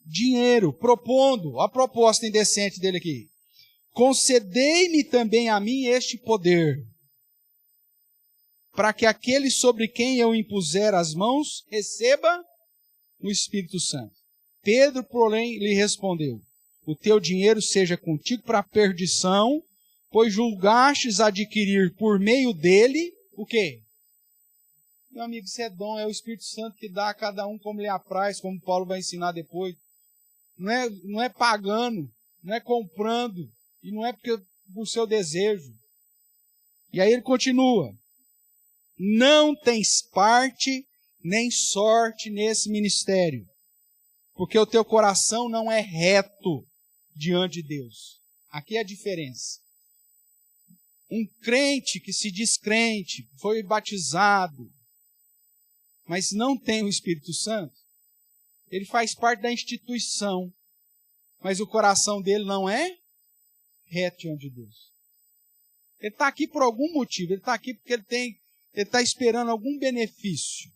dinheiro, propondo, a proposta indecente dele aqui. Concedei-me também a mim este poder, para que aquele sobre quem eu impuser as mãos receba o Espírito Santo. Pedro, porém, lhe respondeu: o teu dinheiro seja contigo para a perdição, pois julgastes adquirir por meio dele o quê? Meu amigo, isso é dom, é o Espírito Santo que dá a cada um como lhe apraz, como Paulo vai ensinar depois. Não é pagando, não é comprando, e não é porque o seu desejo. E aí ele continua: não tens parte nem sorte nesse ministério, porque o teu coração não é reto diante de Deus. Aqui é a diferença. Um crente que se diz crente, foi batizado, mas não tem o Espírito Santo, ele faz parte da instituição, mas o coração dele não é reto diante de Deus. Ele está aqui por algum motivo, ele está aqui porque ele está esperando algum benefício.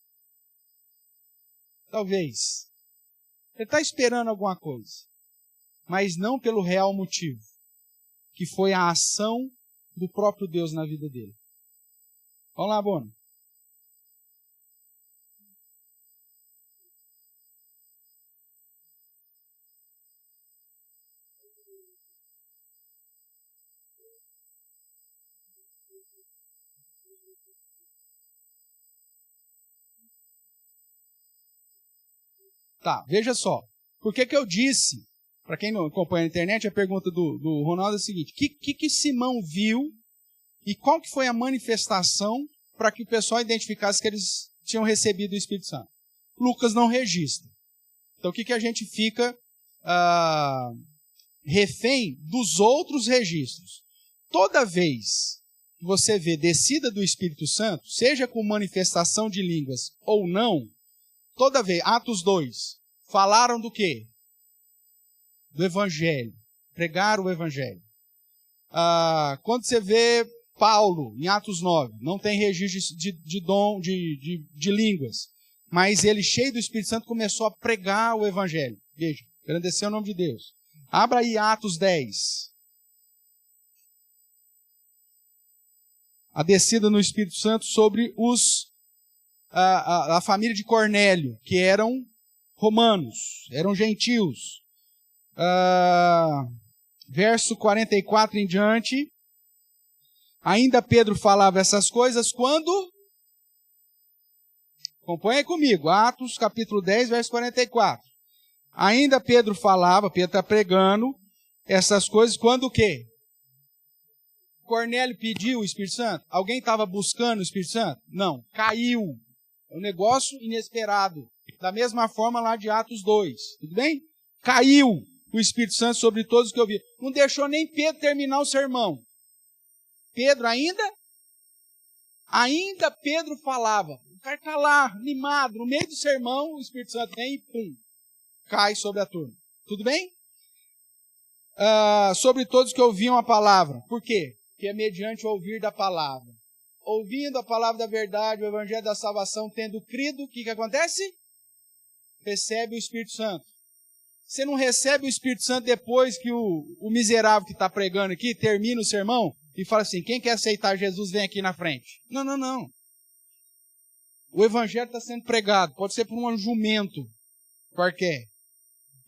Talvez. Ele está esperando alguma coisa, mas não pelo real motivo, que foi a ação do próprio Deus na vida dele. Vamos lá, Bono. Tá, veja só. Por que eu disse, para quem não acompanha na internet, a pergunta do Ronaldo é a seguinte: que Simão viu e qual que foi a manifestação para que o pessoal identificasse que eles tinham recebido o Espírito Santo? Lucas não registra. Então o que a gente fica refém dos outros registros? Toda vez que você vê descida do Espírito Santo, seja com manifestação de línguas ou não, toda vez, Atos 2, falaram do quê? Do Evangelho. Pregaram o Evangelho. Quando você vê Paulo, em Atos 9, não tem registro de dom de línguas, mas ele, cheio do Espírito Santo, começou a pregar o Evangelho. Veja, engrandecer o nome de Deus. Abra aí Atos 10. A descida no Espírito Santo sobre a família de Cornélio, que eram romanos, eram gentios. Verso 44 em diante. Ainda Pedro falava essas coisas quando? Acompanha comigo, Atos capítulo 10, verso 44. Ainda Pedro falava, Pedro está pregando essas coisas quando o quê? Cornélio pediu o Espírito Santo? Alguém estava buscando o Espírito Santo? Não, caiu. É um negócio inesperado. Da mesma forma lá de Atos 2. Tudo bem? Caiu o Espírito Santo sobre todos que ouviram. Não deixou nem Pedro terminar o sermão. Pedro ainda Pedro falava. O cara está lá, animado, no meio do sermão, o Espírito Santo vem e pum, cai sobre a turma. Tudo bem? Sobre todos que ouviam a palavra. Por quê? Porque é mediante o ouvir da palavra. Ouvindo a palavra da verdade, o evangelho da salvação, tendo crido, o que acontece? Recebe o Espírito Santo. Você não recebe o Espírito Santo depois que o miserável que está pregando aqui termina o sermão e fala assim: quem quer aceitar Jesus, vem aqui na frente. Não. O evangelho está sendo pregado, pode ser por um jumento qualquer.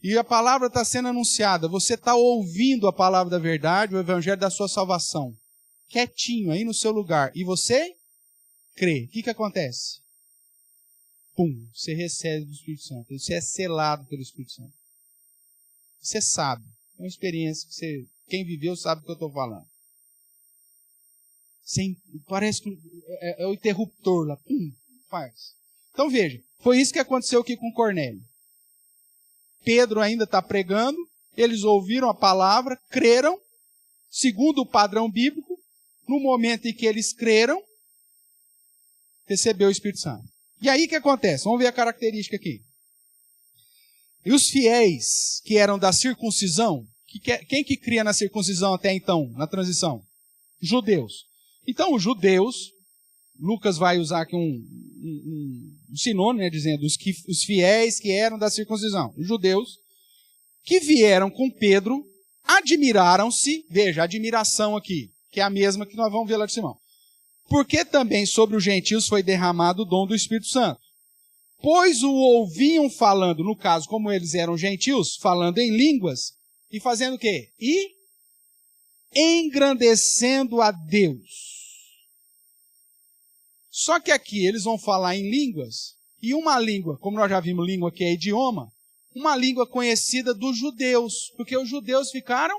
E a palavra está sendo anunciada. Você está ouvindo a palavra da verdade, o evangelho da sua salvação. Quietinho aí no seu lugar. E você crê. O que acontece? Pum, você recebe o Espírito Santo. Você é selado pelo Espírito Santo. Você sabe. É uma experiência que quem viveu sabe do que eu estou falando. Parece que é o interruptor lá. Pum, faz. Então veja, foi isso que aconteceu aqui com Cornélio. Pedro ainda está pregando, eles ouviram a palavra, creram, segundo o padrão bíblico. No momento em que eles creram, recebeu o Espírito Santo. E aí o que acontece? Vamos ver a característica aqui. E os fiéis que eram da circuncisão, quem que cria na circuncisão até então, na transição? Judeus. Então, os judeus, Lucas vai usar aqui um sinônimo, né, dizendo os fiéis que eram da circuncisão. Os judeus que vieram com Pedro, admiraram-se, veja, a admiração aqui, que é a mesma que nós vamos ver lá de Simão. Porque também sobre os gentios foi derramado o dom do Espírito Santo. Pois o ouviam falando, no caso, como eles eram gentios, falando em línguas, e fazendo o quê? E engrandecendo a Deus. Só que aqui eles vão falar em línguas, e uma língua, como nós já vimos, língua que é idioma, uma língua conhecida dos judeus, porque os judeus ficaram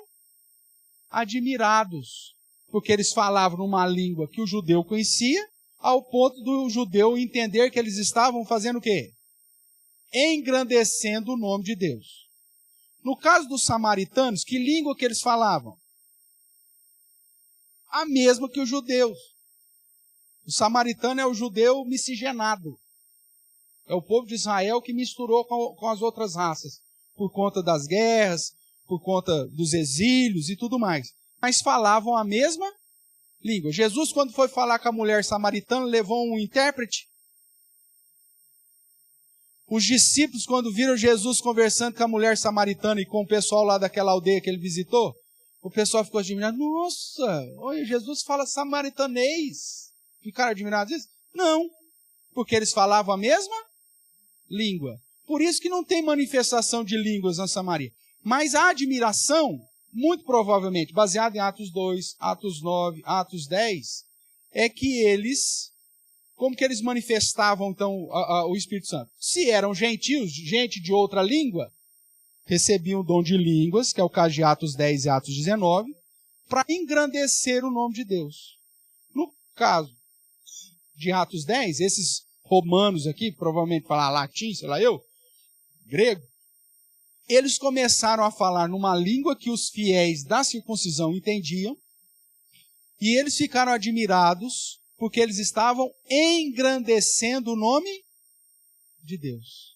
admirados, porque eles falavam numa língua que o judeu conhecia, ao ponto do judeu entender que eles estavam fazendo o quê? Engrandecendo o nome de Deus. No caso dos samaritanos, que língua que eles falavam? A mesma que os judeus. O samaritano é o judeu miscigenado. É o povo de Israel que misturou com as outras raças, por conta das guerras, por conta dos exílios e tudo mais. Mas falavam a mesma língua. Jesus, quando foi falar com a mulher samaritana, levou um intérprete. Os discípulos, quando viram Jesus conversando com a mulher samaritana e com o pessoal lá daquela aldeia que ele visitou, o pessoal ficou admirado. Nossa, olha, Jesus fala samaritanês. Ficaram admirados disso? Não, porque eles falavam a mesma língua. Por isso que não tem manifestação de línguas na Samaria. Mas a admiração, muito provavelmente, baseada em Atos 2, Atos 9, Atos 10, é que eles, como que eles manifestavam então o Espírito Santo? Se eram gentios, gente de outra língua, recebiam o dom de línguas, que é o caso de Atos 10 e Atos 19, para engrandecer o nome de Deus. No caso de Atos 10, esses romanos aqui, provavelmente falar latim, sei lá eu, grego, eles começaram a falar numa língua que os fiéis da circuncisão entendiam, e eles ficaram admirados porque eles estavam engrandecendo o nome de Deus.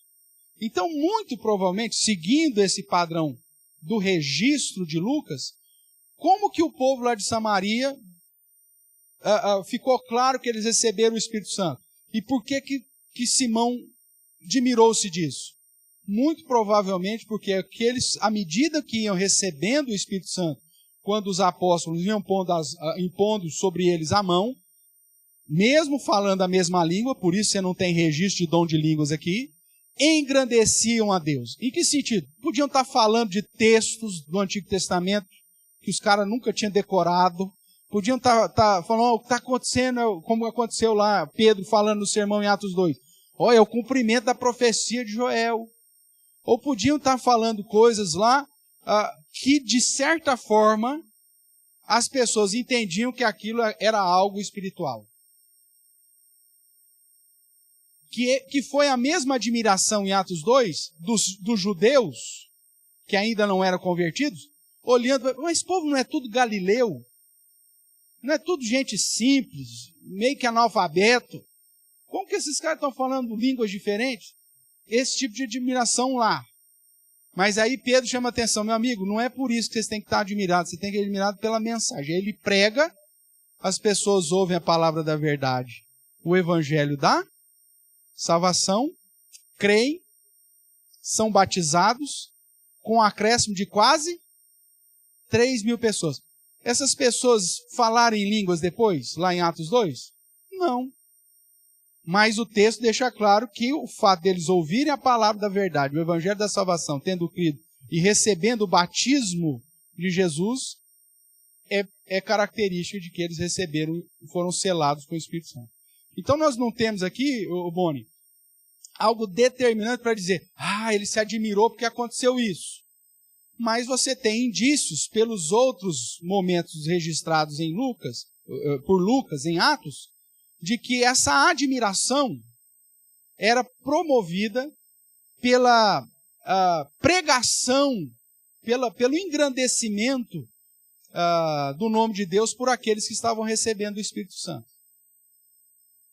Então, muito provavelmente, seguindo esse padrão do registro de Lucas, como que o povo lá de Samaria ficou claro que eles receberam o Espírito Santo? E por que Simão admirou-se disso? Muito provavelmente porque aqueles, à medida que iam recebendo o Espírito Santo, quando os apóstolos iam impondo sobre eles a mão, mesmo falando a mesma língua, por isso você não tem registro de dom de línguas aqui, engrandeciam a Deus. Em que sentido? Podiam estar falando de textos do Antigo Testamento que os caras nunca tinham decorado, podiam estar falando o que está acontecendo, como aconteceu lá, Pedro falando no sermão em Atos 2. Olha, é o cumprimento da profecia de Joel. Ou podiam estar falando coisas lá que, de certa forma, as pessoas entendiam que aquilo era algo espiritual. Que foi a mesma admiração em Atos 2 dos judeus, que ainda não eram convertidos, olhando, mas esse povo não é tudo galileu? Não é tudo gente simples, meio que analfabeto? Como que esses caras estão falando línguas diferentes? Esse tipo de admiração lá. Mas aí Pedro chama a atenção, meu amigo, não é por isso que vocês têm que estar admirados, você tem que estar admirado pela mensagem. Ele prega, as pessoas ouvem a palavra da verdade, o evangelho da salvação, creem, são batizados, com um acréscimo de quase 3.000 pessoas. Essas pessoas falaram em línguas depois, lá em Atos 2? Não. Mas o texto deixa claro que o fato deles ouvirem a palavra da verdade, o evangelho da salvação, tendo crido e recebendo o batismo de Jesus, é característica de que eles receberam e foram selados com o Espírito Santo. Então nós não temos aqui, Boni, algo determinante para dizer, ele se admirou porque aconteceu isso. Mas você tem indícios pelos outros momentos registrados em por Lucas, em Atos, de que essa admiração era promovida pela pregação, pelo engrandecimento do nome de Deus por aqueles que estavam recebendo o Espírito Santo.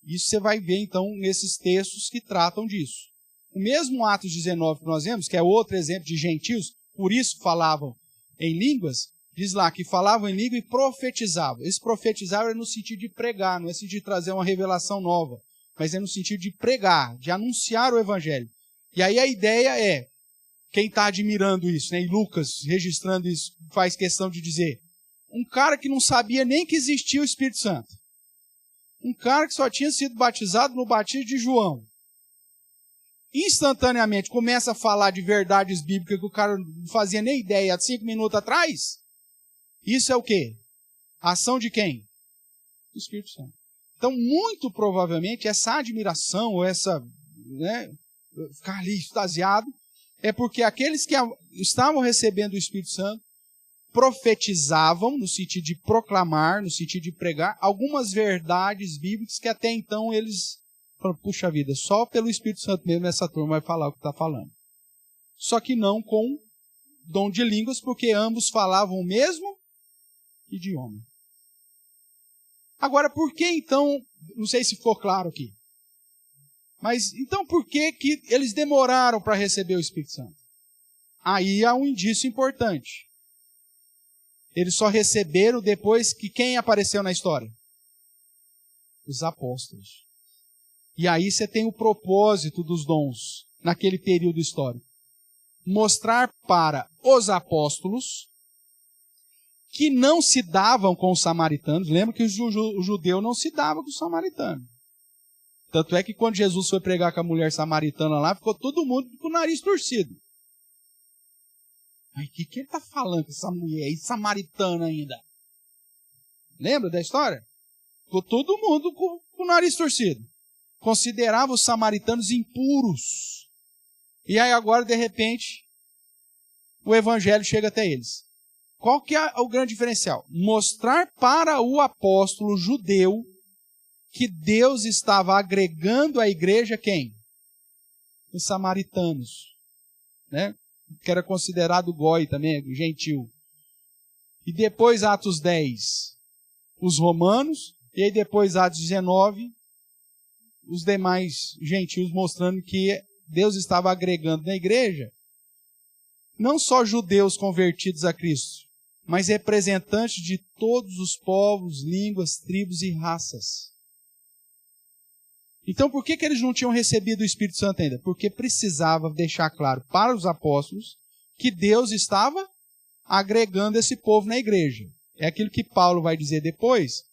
Isso você vai ver, então, nesses textos que tratam disso. O mesmo Atos 19 que nós vemos, que é outro exemplo de gentios, por isso falavam em línguas, diz lá que falavam em língua e profetizavam. Esse profetizar é no sentido de pregar, não é no sentido de trazer uma revelação nova, mas é no sentido de pregar, de anunciar o evangelho. E aí a ideia é, quem está admirando isso, né, e Lucas registrando isso, faz questão de dizer, um cara que não sabia nem que existia o Espírito Santo, um cara que só tinha sido batizado no batismo de João, instantaneamente começa a falar de verdades bíblicas que o cara não fazia nem ideia há 5 minutos atrás. Isso é o quê? A ação de quem? Do Espírito Santo. Então, muito provavelmente, essa admiração, ou essa, né, ficar ali extasiado, é porque aqueles que estavam recebendo o Espírito Santo profetizavam, no sentido de proclamar, no sentido de pregar, algumas verdades bíblicas que até então eles falaram, puxa vida, só pelo Espírito Santo mesmo essa turma vai falar o que está falando. Só que não com dom de línguas, porque ambos falavam o mesmo idioma. Agora, por que então, não sei se ficou claro aqui, mas então por que que eles demoraram para receber o Espírito Santo? Aí há um indício importante. Eles só receberam depois que quem apareceu na história? Os apóstolos. E aí você tem o propósito dos dons naquele período histórico. Mostrar para os apóstolos que não se davam com os samaritanos. Lembra que o judeu não se dava com os samaritanos. Tanto é que quando Jesus foi pregar com a mulher samaritana lá, ficou todo mundo com o nariz torcido. Mas o que ele está falando com essa mulher aí, samaritana ainda? Lembra da história? Ficou todo mundo com o nariz torcido. Considerava os samaritanos impuros. E aí agora, de repente, o evangelho chega até eles. Qual que é o grande diferencial? Mostrar para o apóstolo judeu que Deus estava agregando à igreja quem? Os samaritanos, né? Que era considerado goi também, gentil. E depois Atos 10, os romanos, e aí depois Atos 19, os demais gentios, mostrando que Deus estava agregando na igreja não só judeus convertidos a Cristo, mas representantes de todos os povos, línguas, tribos e raças. Então, por que eles não tinham recebido o Espírito Santo ainda? Porque precisava deixar claro para os apóstolos que Deus estava agregando esse povo na igreja. É aquilo que Paulo vai dizer depois,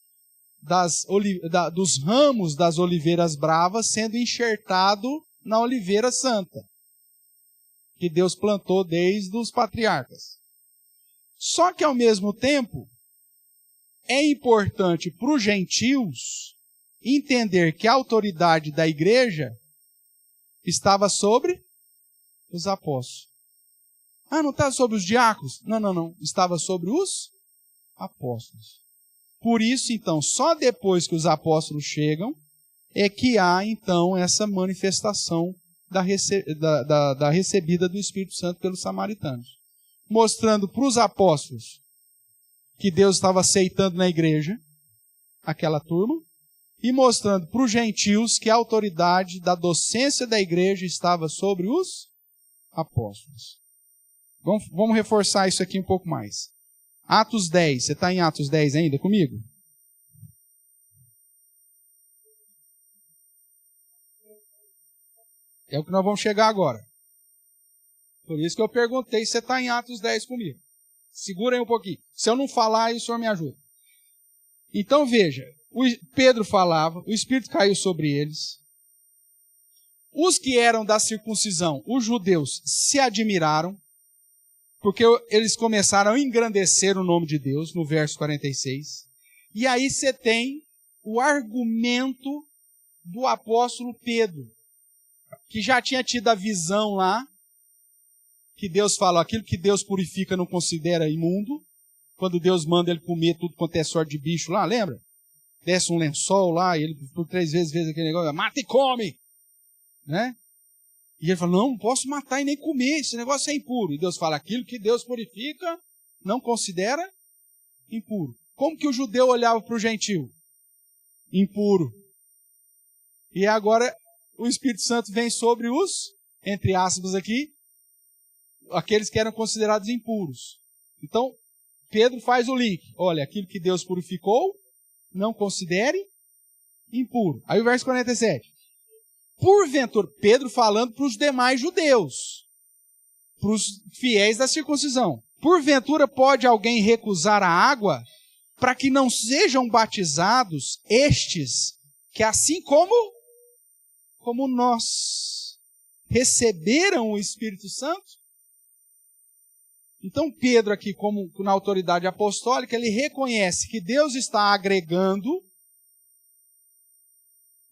dos ramos das oliveiras bravas sendo enxertado na oliveira santa, que Deus plantou desde os patriarcas. Só que, ao mesmo tempo, é importante para os gentios entender que a autoridade da igreja estava sobre os apóstolos. Ah, não está sobre os diáconos? Não. Estava sobre os apóstolos. Por isso, então, só depois que os apóstolos chegam, é que há, então, essa manifestação da recebida do Espírito Santo pelos samaritanos. Mostrando para os apóstolos que Deus estava aceitando na igreja aquela turma, e mostrando para os gentios que a autoridade da docência da igreja estava sobre os apóstolos. Vamos reforçar isso aqui um pouco mais. Atos 10, você está em Atos 10 ainda comigo? É o que nós vamos chegar agora. Por isso que eu perguntei se você está em Atos 10 comigo. Segura aí um pouquinho. Se eu não falar, aí o senhor me ajuda. Então veja, Pedro falava, o Espírito caiu sobre eles. Os que eram da circuncisão, os judeus, se admiraram, porque eles começaram a engrandecer o nome de Deus, no verso 46. E aí você tem o argumento do apóstolo Pedro, que já tinha tido a visão lá, que Deus fala, aquilo que Deus purifica não considera imundo, quando Deus manda ele comer tudo quanto é sorte de bicho lá, lembra? Desce um lençol lá, e ele por 3 vezes fez aquele negócio, mata e come! Né? E ele fala, não posso matar e nem comer, esse negócio é impuro. E Deus fala, aquilo que Deus purifica, não considera impuro. Como que o judeu olhava para o gentio? Impuro. E agora o Espírito Santo vem sobre os, entre aspas aqui, aqueles que eram considerados impuros. Então, Pedro faz o link. Olha, aquilo que Deus purificou, não considere impuro. Aí o verso 47. Porventura, Pedro falando para os demais judeus, para os fiéis da circuncisão. Porventura pode alguém recusar a água para que não sejam batizados estes, que assim como nós receberam o Espírito Santo? Então Pedro aqui, como na autoridade apostólica, ele reconhece que Deus está agregando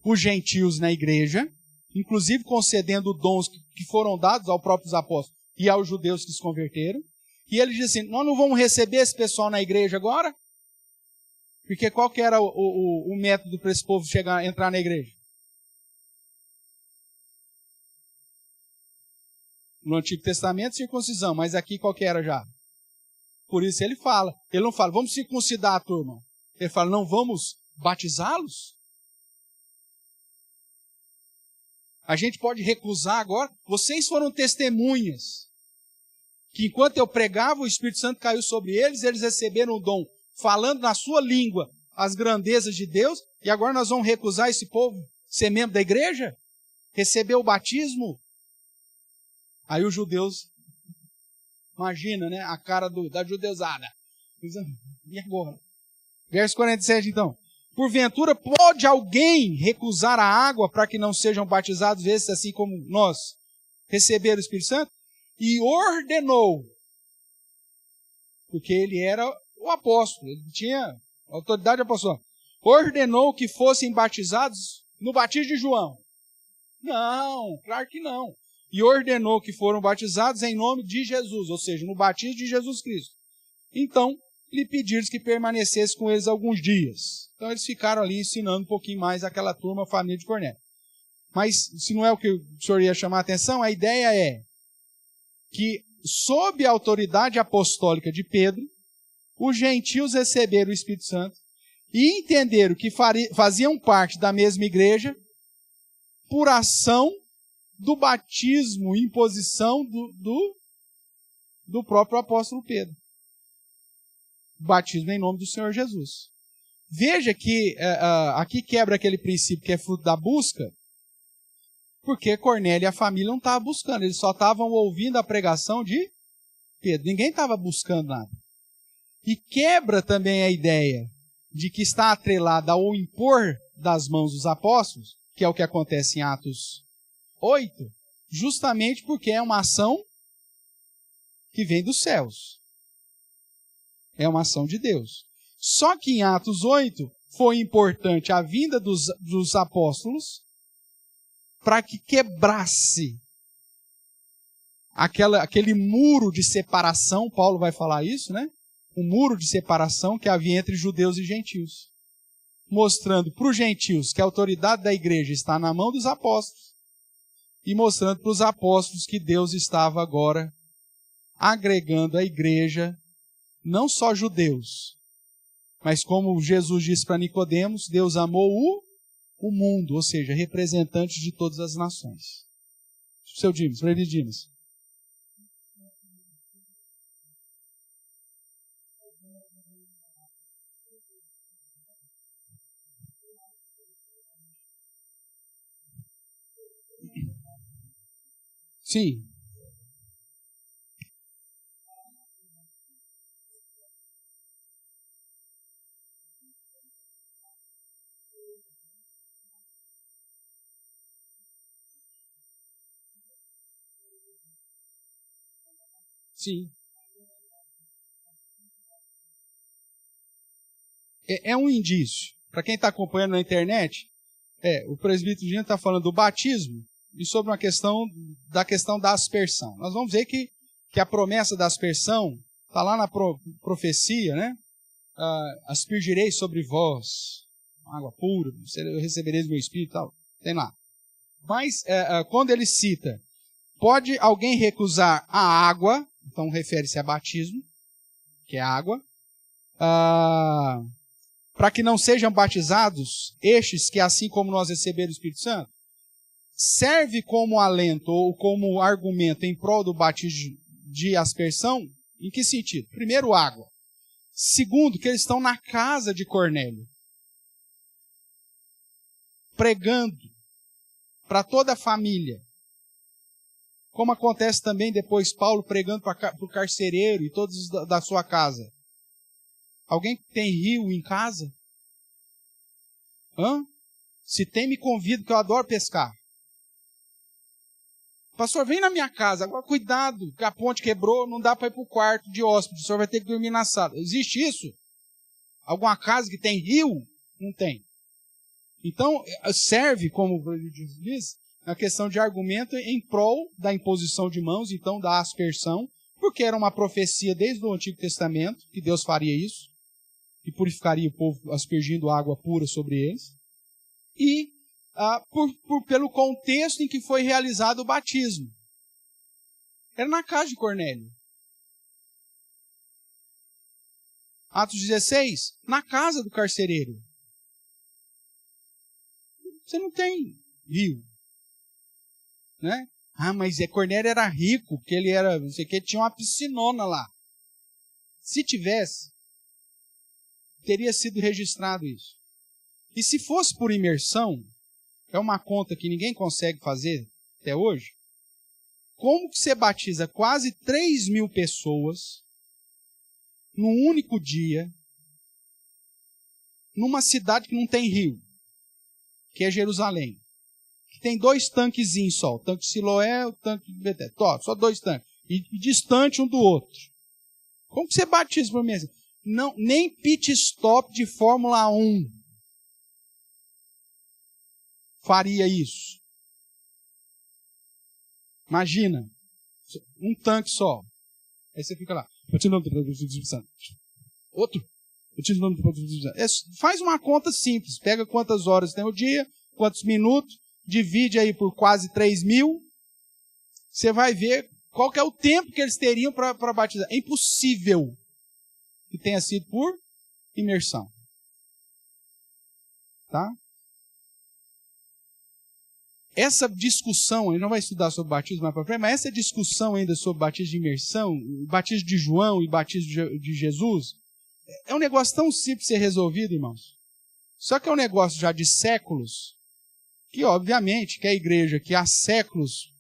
os gentios na igreja, inclusive concedendo dons que foram dados aos próprios apóstolos e aos judeus que se converteram. E ele diz assim, nós não vamos receber esse pessoal na igreja agora? Porque qual que era o método para esse povo entrar na igreja? No Antigo Testamento, circuncisão, mas aqui qual que era já? Por isso ele fala. Ele não fala, vamos circuncidar a turma. Ele fala, não, vamos batizá-los? A gente pode recusar agora. Vocês foram testemunhas que enquanto eu pregava, o Espírito Santo caiu sobre eles, eles receberam o dom, falando na sua língua as grandezas de Deus, e agora nós vamos recusar esse povo ser membro da igreja? Receber o batismo? Aí os judeus, imagina, né, a cara da judeusada. E agora? Verso 47, então. Porventura, pode alguém recusar a água para que não sejam batizados esses, assim como nós, receber o Espírito Santo? E ordenou, porque ele era o apóstolo, ele tinha autoridade apostólica, ordenou que fossem batizados no batismo de João. Não, claro que não. E ordenou que foram batizados em nome de Jesus, ou seja, no batismo de Jesus Cristo. Então, lhe pediram que permanecesse com eles alguns dias. Então, eles ficaram ali ensinando um pouquinho mais aquela turma, a família de Cornélio. Mas, se não é o que o senhor ia chamar a atenção, a ideia é que, sob a autoridade apostólica de Pedro, os gentios receberam o Espírito Santo e entenderam que faziam parte da mesma igreja por ação do batismo e imposição do próprio apóstolo Pedro. Batismo em nome do Senhor Jesus. Veja que aqui quebra aquele princípio que é fruto da busca, porque Cornélio e a família não estavam buscando, eles só estavam ouvindo a pregação de Pedro. Ninguém estava buscando nada. E quebra também a ideia de que está atrelada ao impor das mãos dos apóstolos, que é o que acontece em Atos 8, justamente porque é uma ação que vem dos céus. É uma ação de Deus. Só que em Atos 8 foi importante a vinda dos apóstolos para que quebrasse aquele muro de separação, Paulo vai falar isso, né? O muro de separação que havia entre judeus e gentios. Mostrando para os gentios que a autoridade da igreja está na mão dos apóstolos e mostrando para os apóstolos que Deus estava agora agregando à igreja não só judeus, mas como Jesus disse para Nicodemos, Deus amou o mundo, ou seja, representantes de todas as nações. Seu Dimas, para ele Dimas. Sim. Sim. É um indício. Para quem está acompanhando na internet, o presbítero Gino está falando do batismo e sobre da questão da aspersão. Nós vamos ver que a promessa da aspersão está lá na profecia, né? Aspergireis sobre vós água pura, recebereis meu espírito e tal. Tem lá. Mas, quando ele cita, pode alguém recusar a água, então refere-se a batismo, que é água, para que não sejam batizados estes que, assim como nós receberam o Espírito Santo? Serve como alento ou como argumento em prol do batismo de aspersão? Em que sentido? Primeiro, água. Segundo, que eles estão na casa de Cornélio, pregando para toda a família. Como acontece também depois Paulo pregando para o carcereiro e todos da sua casa. Alguém tem rio em casa? Se tem, me convida, que eu adoro pescar. Pastor, vem na minha casa. Agora, cuidado, que a ponte quebrou, não dá para ir para o quarto de hóspede. O senhor vai ter que dormir na sala. Existe isso? Alguma casa que tem rio? Não tem. Então, serve, como o diz, na questão de argumento em prol da imposição de mãos, então da aspersão, porque era uma profecia desde o Antigo Testamento, que Deus faria isso, e purificaria o povo aspergindo água pura sobre eles, e pelo contexto em que foi realizado o batismo. Era na casa de Cornélio. Atos 16, na casa do carcereiro. Você não tem rio, né? Mas Cornélio era rico, porque ele era, não sei o que, tinha uma piscinona lá. Se tivesse, teria sido registrado isso. E se fosse por imersão, é uma conta que ninguém consegue fazer até hoje, como que você batiza quase 3.000 pessoas num único dia, numa cidade que não tem rio, que é Jerusalém, que tem 2 tanquezinhos só, o tanque de Siloé e o tanque de Beté, só 2 tanques, e distante um do outro. Como que você batiza por mês? Não, nem pit stop de Fórmula 1 faria isso. Imagina, um tanque só. Aí você fica lá, outro, faz uma conta simples, pega quantas horas tem o dia, quantos minutos, divide aí por quase 3.000, você vai ver qual que é o tempo que eles teriam para batizar. É impossível que tenha sido por imersão. Tá? Essa discussão, a gente não vai estudar sobre batismo mais para frente, mas essa discussão ainda sobre batismo de imersão, batismo de João e batismo de Jesus, é um negócio tão simples de ser resolvido, irmãos. Só que é um negócio já de séculos, que obviamente que a igreja que há séculos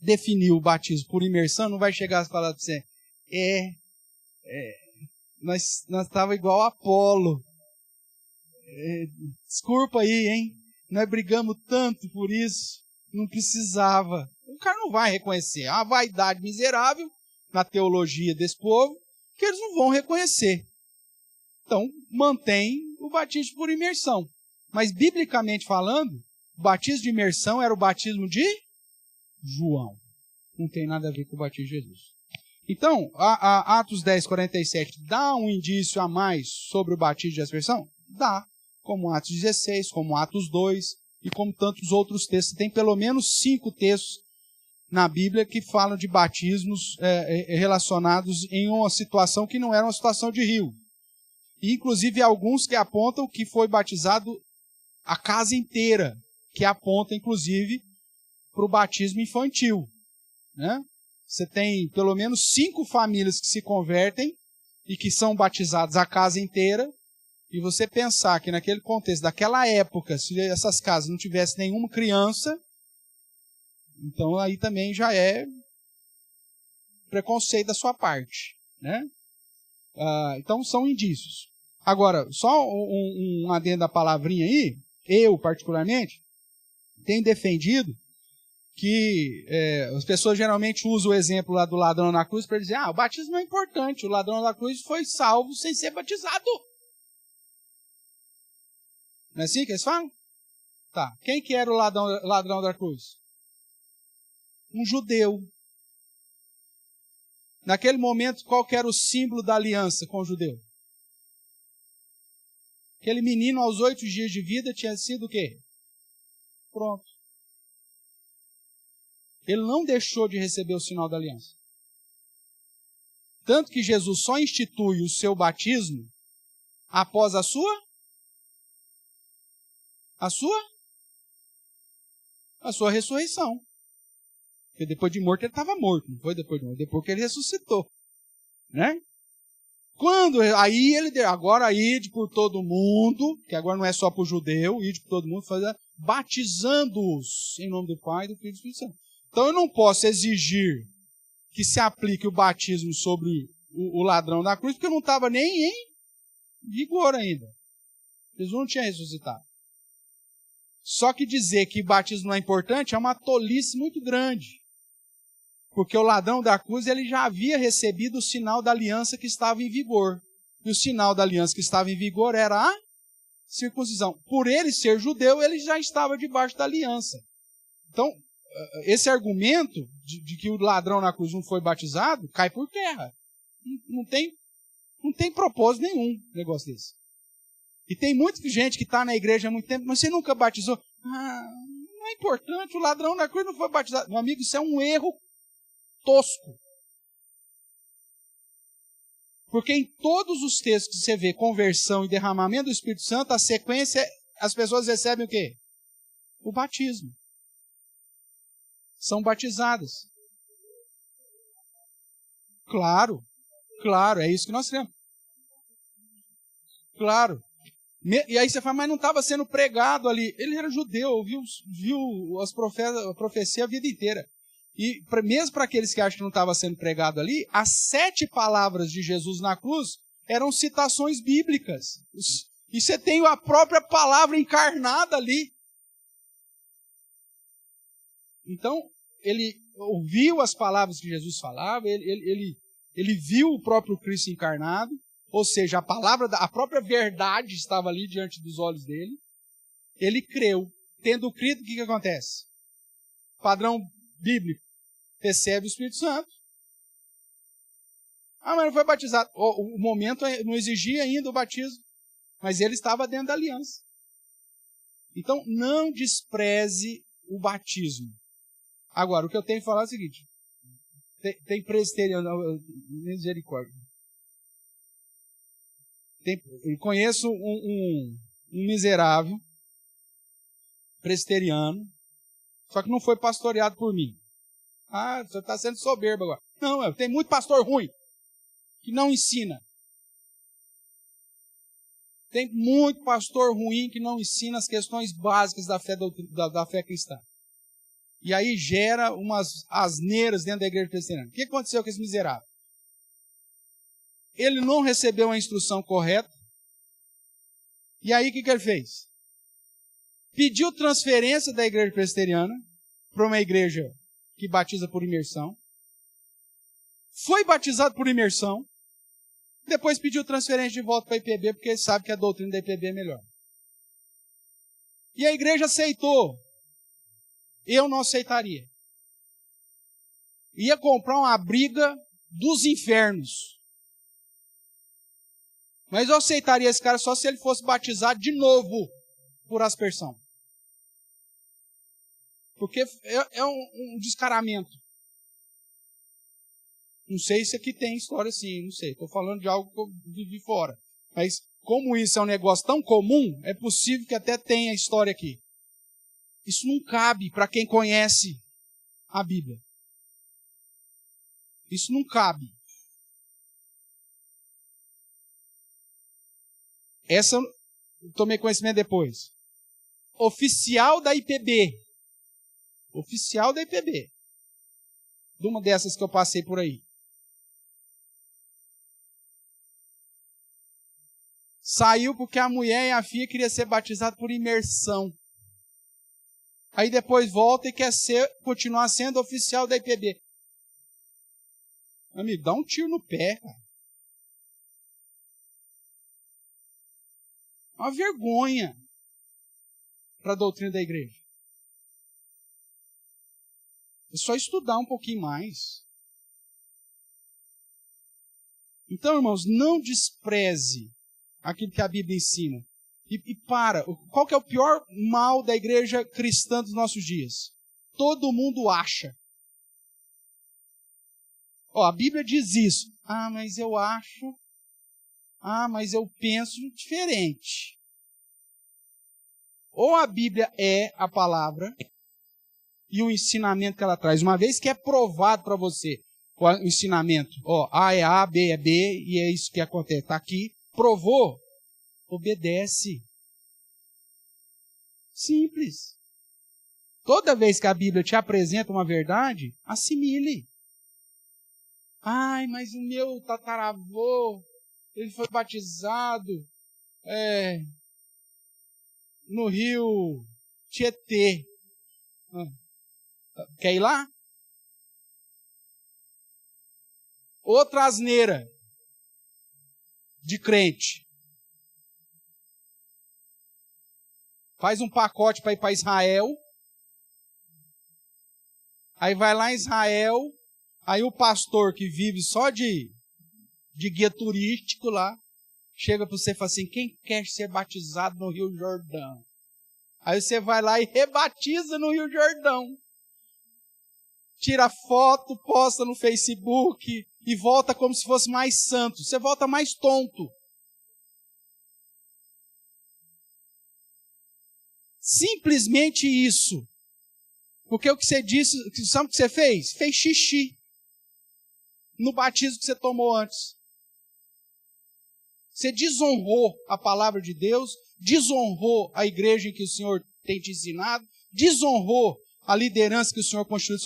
definiu o batismo por imersão, não vai chegar a falar para você, nós estávamos igual a Apolo. Desculpa aí, hein? Nós brigamos tanto por isso, não precisava. O cara não vai reconhecer. É uma vaidade miserável na teologia desse povo, que eles não vão reconhecer. Então, mantém o batismo por imersão. Mas, biblicamente falando, o batismo de imersão era o batismo de João. Não tem nada a ver com o batismo de Jesus. Então, Atos 10, 47 dá um indício a mais sobre o batismo de aspersão? Dá. Como Atos 16, como Atos 2 e como tantos outros textos. Tem pelo menos 5 textos na Bíblia que falam de batismos relacionados em uma situação que não era uma situação de rio. E, inclusive, alguns que apontam que foi batizado a casa inteira, que aponta, inclusive, para o batismo infantil. Né? Você tem pelo menos 5 famílias que se convertem e que são batizadas a casa inteira. E você pensar que naquele contexto, daquela época, se essas casas não tivessem nenhuma criança, então aí também já é preconceito da sua parte. Né? Então são indícios. Agora, só um adendo da palavrinha aí, eu particularmente, tenho defendido que as pessoas geralmente usam o exemplo lá do ladrão na cruz para dizer, o batismo não é importante, o ladrão na cruz foi salvo sem ser batizado. Não é assim que eles falam? Tá. Quem que era o ladrão da cruz? Um judeu. Naquele momento, qual que era o símbolo da aliança com o judeu? Aquele menino, aos 8 dias de vida, tinha sido o quê? Pronto. Ele não deixou de receber o sinal da aliança. Tanto que Jesus só institui o seu batismo após a sua ressurreição. Porque depois de morto ele estava morto, não foi depois de morto, depois que ele ressuscitou, né? Agora ide por todo mundo, que agora não é só para o judeu, ide por todo mundo, batizando-os em nome do Pai, do Filho e do Espírito Santo. Então eu não posso exigir que se aplique o batismo sobre o ladrão da cruz, porque eu não estava nem em vigor ainda. Jesus não tinha ressuscitado. Só que dizer que batismo não é importante é uma tolice muito grande. Porque o ladrão da cruz ele já havia recebido o sinal da aliança que estava em vigor. E o sinal da aliança que estava em vigor era a circuncisão. Por ele ser judeu, ele já estava debaixo da aliança. Então, esse argumento de que o ladrão na cruz não foi batizado, cai por terra. Não tem propósito nenhum negócio desse. E tem muita gente que está na igreja há muito tempo, mas você nunca batizou. Não é importante, o ladrão na cruz não foi batizado. Meu amigo, isso é um erro tosco. Porque em todos os textos que você vê conversão e derramamento do Espírito Santo, a sequência, as pessoas recebem o quê? O batismo. São batizadas. Claro, é isso que nós temos. Claro. E aí você fala, mas não estava sendo pregado ali. Ele era judeu, viu a profecia a vida inteira. E mesmo para aqueles que acham que não estava sendo pregado ali, as 7 palavras de Jesus na cruz eram citações bíblicas. E você tem a própria palavra encarnada ali. Então, ele ouviu as palavras que Jesus falava, ele viu o próprio Cristo encarnado, ou seja, a própria verdade estava ali diante dos olhos dele. Ele creu. Tendo crido, o que acontece? Padrão bíblico. Recebe o Espírito Santo. Mas não foi batizado. O momento não exigia ainda o batismo. Mas ele estava dentro da aliança. Então, não despreze o batismo. Agora, o que eu tenho que falar é o seguinte. Tem presbiteriano, misericórdia. Eu conheço um miserável presbiteriano, só que não foi pastoreado por mim. Você está sendo soberbo agora. Não, tem muito pastor ruim, que não ensina. Tem muito pastor ruim que não ensina as questões básicas da fé cristã. E aí gera umas asneiras dentro da igreja presbiteriana. O que aconteceu com esse miserável? Ele não recebeu a instrução correta. E aí o que ele fez? Pediu transferência da igreja presbiteriana para uma igreja que batiza por imersão. Foi batizado por imersão. Depois pediu transferência de volta para a IPB, porque ele sabe que a doutrina da IPB é melhor. E a igreja aceitou. Eu não aceitaria. Ia comprar uma briga dos infernos. Mas eu aceitaria esse cara só se ele fosse batizado de novo por aspersão. Porque é um descaramento. Não sei se aqui tem história assim, não sei. Estou falando de algo que eu vivi fora. Mas como isso é um negócio tão comum, é possível que até tenha história aqui. Isso não cabe para quem conhece a Bíblia. Isso não cabe. Essa eu tomei conhecimento depois. Oficial da IPB. Oficial da IPB. De uma dessas que eu passei por aí. Saiu porque a mulher e a filha queriam ser batizadas por imersão. Aí depois volta e quer continuar sendo oficial da IPB. Amigo, dá um tiro no pé, cara. Uma vergonha para a doutrina da igreja. É só estudar um pouquinho mais. Então, irmãos, não despreze aquilo que a Bíblia ensina. Qual que é o pior mal da igreja cristã dos nossos dias? Todo mundo acha. A Bíblia diz isso. Mas eu acho. Ah, mas eu penso diferente. Ou a Bíblia é a palavra e o ensinamento que ela traz, uma vez que é provado para você o ensinamento, A é A, B é B, e é isso que acontece. Está aqui, provou, obedece. Simples. Toda vez que a Bíblia te apresenta uma verdade, assimile. Ai, mas o meu tataravô, ele foi batizado no rio Tietê. Quer ir lá? Outra asneira de crente. Faz um pacote para ir para Israel. Aí vai lá em Israel. Aí o pastor que vive só de guia turístico lá, chega para você e fala assim, quem quer ser batizado no Rio Jordão? Aí você vai lá e rebatiza no Rio Jordão. Tira foto, posta no Facebook e volta como se fosse mais santo. Você volta mais tonto. Simplesmente isso. Porque o que você disse, sabe o que você fez? Fez xixi no batismo que você tomou antes. Você desonrou a palavra de Deus, desonrou a igreja em que o Senhor tem te ensinado, desonrou a liderança que o Senhor construiu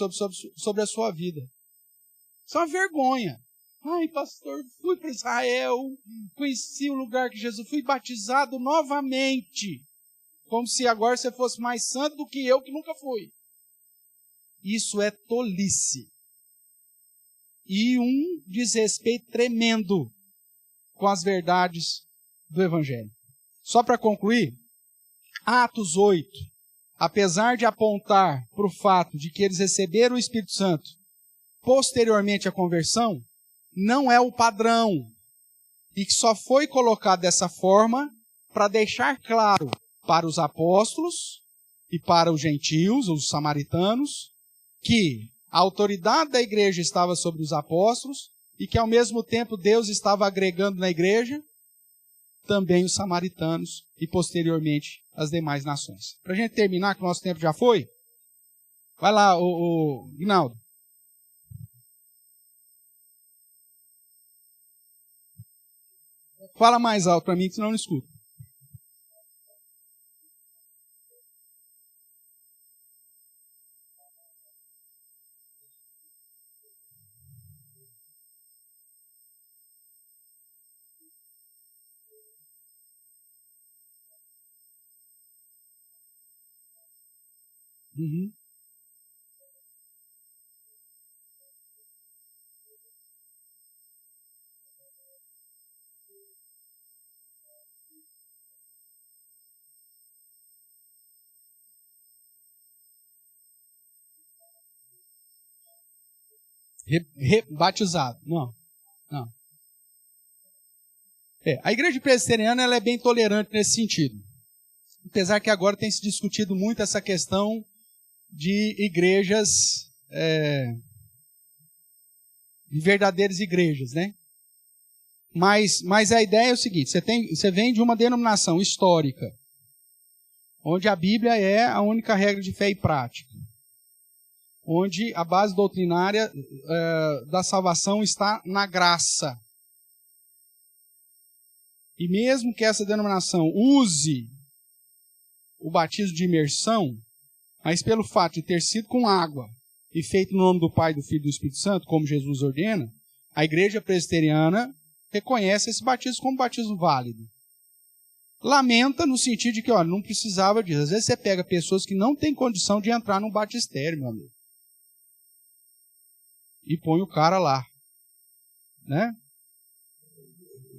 sobre a sua vida. Isso é uma vergonha. Ai, pastor, fui para Israel, conheci o lugar que Jesus, fui batizado novamente. Como se agora você fosse mais santo do que eu, que nunca fui. Isso é tolice. E um desrespeito tremendo com as verdades do Evangelho. Só para concluir, Atos 8, apesar de apontar para o fato de que eles receberam o Espírito Santo posteriormente à conversão, não é o padrão. E que só foi colocado dessa forma para deixar claro para os apóstolos e para os gentios, os samaritanos, que a autoridade da igreja estava sobre os apóstolos e que ao mesmo tempo Deus estava agregando na igreja também os samaritanos e posteriormente as demais nações. Para a gente terminar, que o nosso tempo já foi, vai lá, o Guinaldo. Fala mais alto para mim, que senão eu não escuto. Uhum. Batizado. Não. A igreja presbiteriana ela é bem tolerante nesse sentido. Apesar que agora tem se discutido muito essa questão de igrejas, de verdadeiras igrejas, né? Mas a ideia é o seguinte, você vem de uma denominação histórica, onde a Bíblia é a única regra de fé e prática, onde a base doutrinária da salvação está na graça. E mesmo que essa denominação use o batismo de imersão, mas pelo fato de ter sido com água e feito no nome do Pai, do Filho e do Espírito Santo, como Jesus ordena, a igreja presbiteriana reconhece esse batismo como batismo válido. Lamenta no sentido de que, não precisava disso. Às vezes você pega pessoas que não têm condição de entrar num batistério, meu amigo. E põe o cara lá. Né?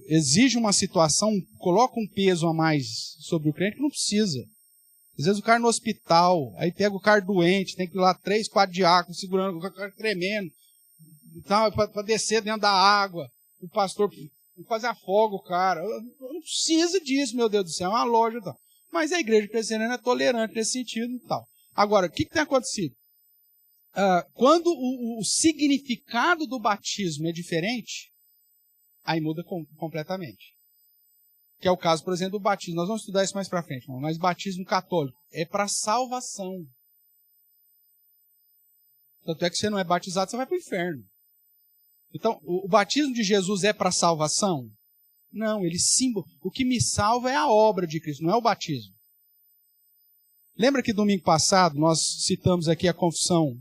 Exige uma situação, coloca um peso a mais sobre o crente que não precisa. Às vezes o cara no hospital, aí pega o cara doente, tem que ir lá 3, 4 diáconos segurando, o cara tremendo, para descer dentro da água, o pastor quase afoga o cara. Não precisa disso, meu Deus do céu, é uma loja e tal. Mas a igreja presbiteriana é tolerante nesse sentido e tal. Agora, o que tem acontecido? Quando o significado do batismo é diferente, aí muda completamente. Que é o caso, por exemplo, do batismo. Nós vamos estudar isso mais para frente, mas batismo católico é para salvação. Tanto é que você não é batizado, você vai para o inferno. Então, o batismo de Jesus é para salvação? Não, o que me salva é a obra de Cristo, não é o batismo. Lembra que domingo passado nós citamos aqui a confissão,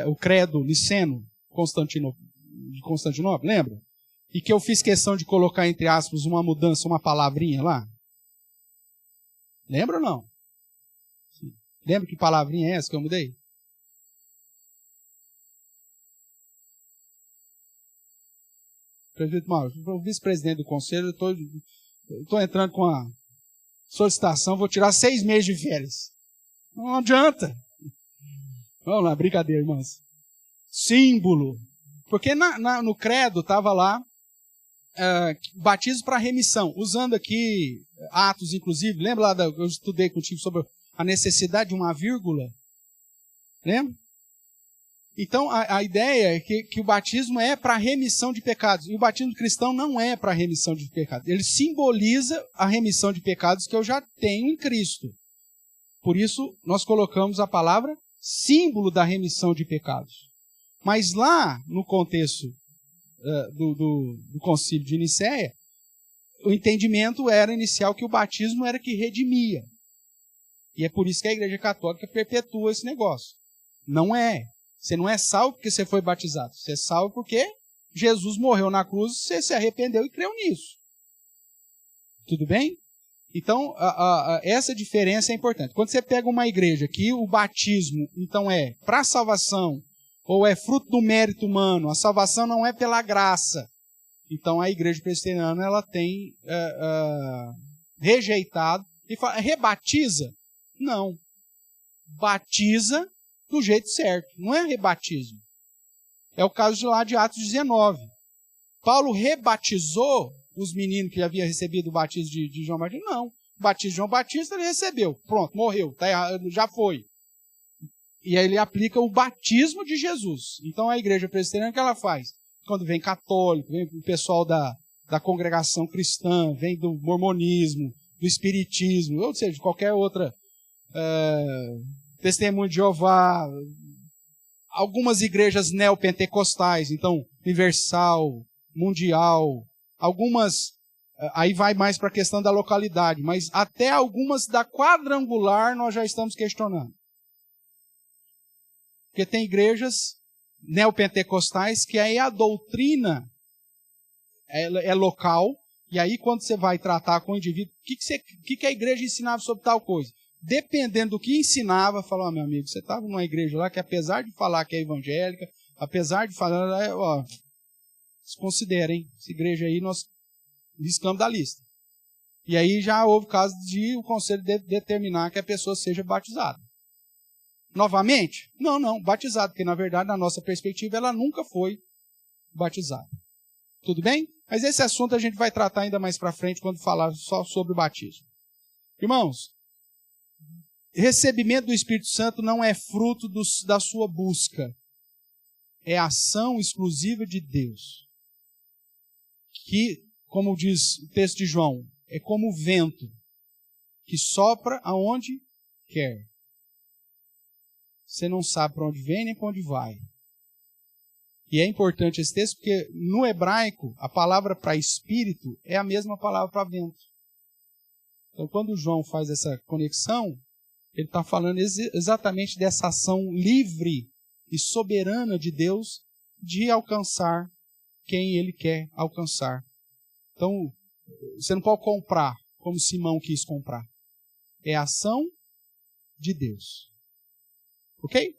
o credo niceno de Constantinopla, lembra? E que eu fiz questão de colocar, entre aspas, uma mudança, uma palavrinha lá? Lembra ou não? Sim. Lembra que palavrinha é essa que eu mudei? Prefeito Mauro, o vice-presidente do conselho, eu estou entrando com a solicitação, vou tirar 6 meses de férias. Não adianta. Vamos lá, brincadeira, irmãos. Símbolo. Porque no credo estava lá, batismo para remissão, usando aqui Atos, inclusive. Lembra lá, eu estudei contigo sobre a necessidade de uma vírgula? Lembra? Então, a ideia é que o batismo é para remissão de pecados. E o batismo cristão não é para remissão de pecados. Ele simboliza a remissão de pecados que eu já tenho em Cristo. Por isso, nós colocamos a palavra símbolo da remissão de pecados. Mas lá, no contexto do concílio de Nicéia, o entendimento era inicial que o batismo era que redimia. E é por isso que a Igreja Católica perpetua esse negócio. Não é. Você não é salvo porque você foi batizado. Você é salvo porque Jesus morreu na cruz, você se arrependeu e creu nisso. Tudo bem? Então, essa diferença é importante. Quando você pega uma igreja que o batismo, então, é para salvação, ou é fruto do mérito humano, a salvação não é pela graça, então a igreja presbiteriana ela tem rejeitado e fala, rebatiza? Não. Batiza do jeito certo. Não é rebatismo. É o caso de lá de Atos 19. Paulo rebatizou os meninos que haviam recebido o batismo de João Batista? Não. O batismo de João Batista ele recebeu. Pronto, morreu. Tá errado, já foi. E aí ele aplica o batismo de Jesus. Então a igreja presbiteriana, o que ela faz? Quando vem católico, vem o pessoal da congregação cristã, vem do mormonismo, do espiritismo, ou seja, qualquer outra testemunho de Jeová, algumas igrejas neopentecostais, então Universal, Mundial, algumas, aí vai mais para a questão da localidade, mas até algumas da Quadrangular nós já estamos questionando. Porque tem igrejas neopentecostais que aí a doutrina é local, e aí quando você vai tratar com o indivíduo, o que a igreja ensinava sobre tal coisa? Dependendo do que ensinava, falava, meu amigo, você estava numa igreja lá que apesar de falar que é evangélica, apesar de falar, se considerem, essa igreja aí nós riscamos da lista. E aí já houve caso de o conselho determinar que a pessoa seja batizada. Novamente? Não, batizada, porque na verdade, na nossa perspectiva, ela nunca foi batizada. Tudo bem? Mas esse assunto a gente vai tratar ainda mais para frente quando falar só sobre o batismo. Irmãos, recebimento do Espírito Santo não é fruto da sua busca. É ação exclusiva de Deus. Que, como diz o texto de João, é como o vento que sopra aonde quer. Você não sabe para onde vem nem para onde vai. E é importante esse texto porque no hebraico a palavra para espírito é a mesma palavra para vento. Então quando João faz essa conexão, ele está falando exatamente dessa ação livre e soberana de Deus de alcançar quem ele quer alcançar. Então, você não pode comprar como Simão quis comprar. É a ação de Deus. Ok?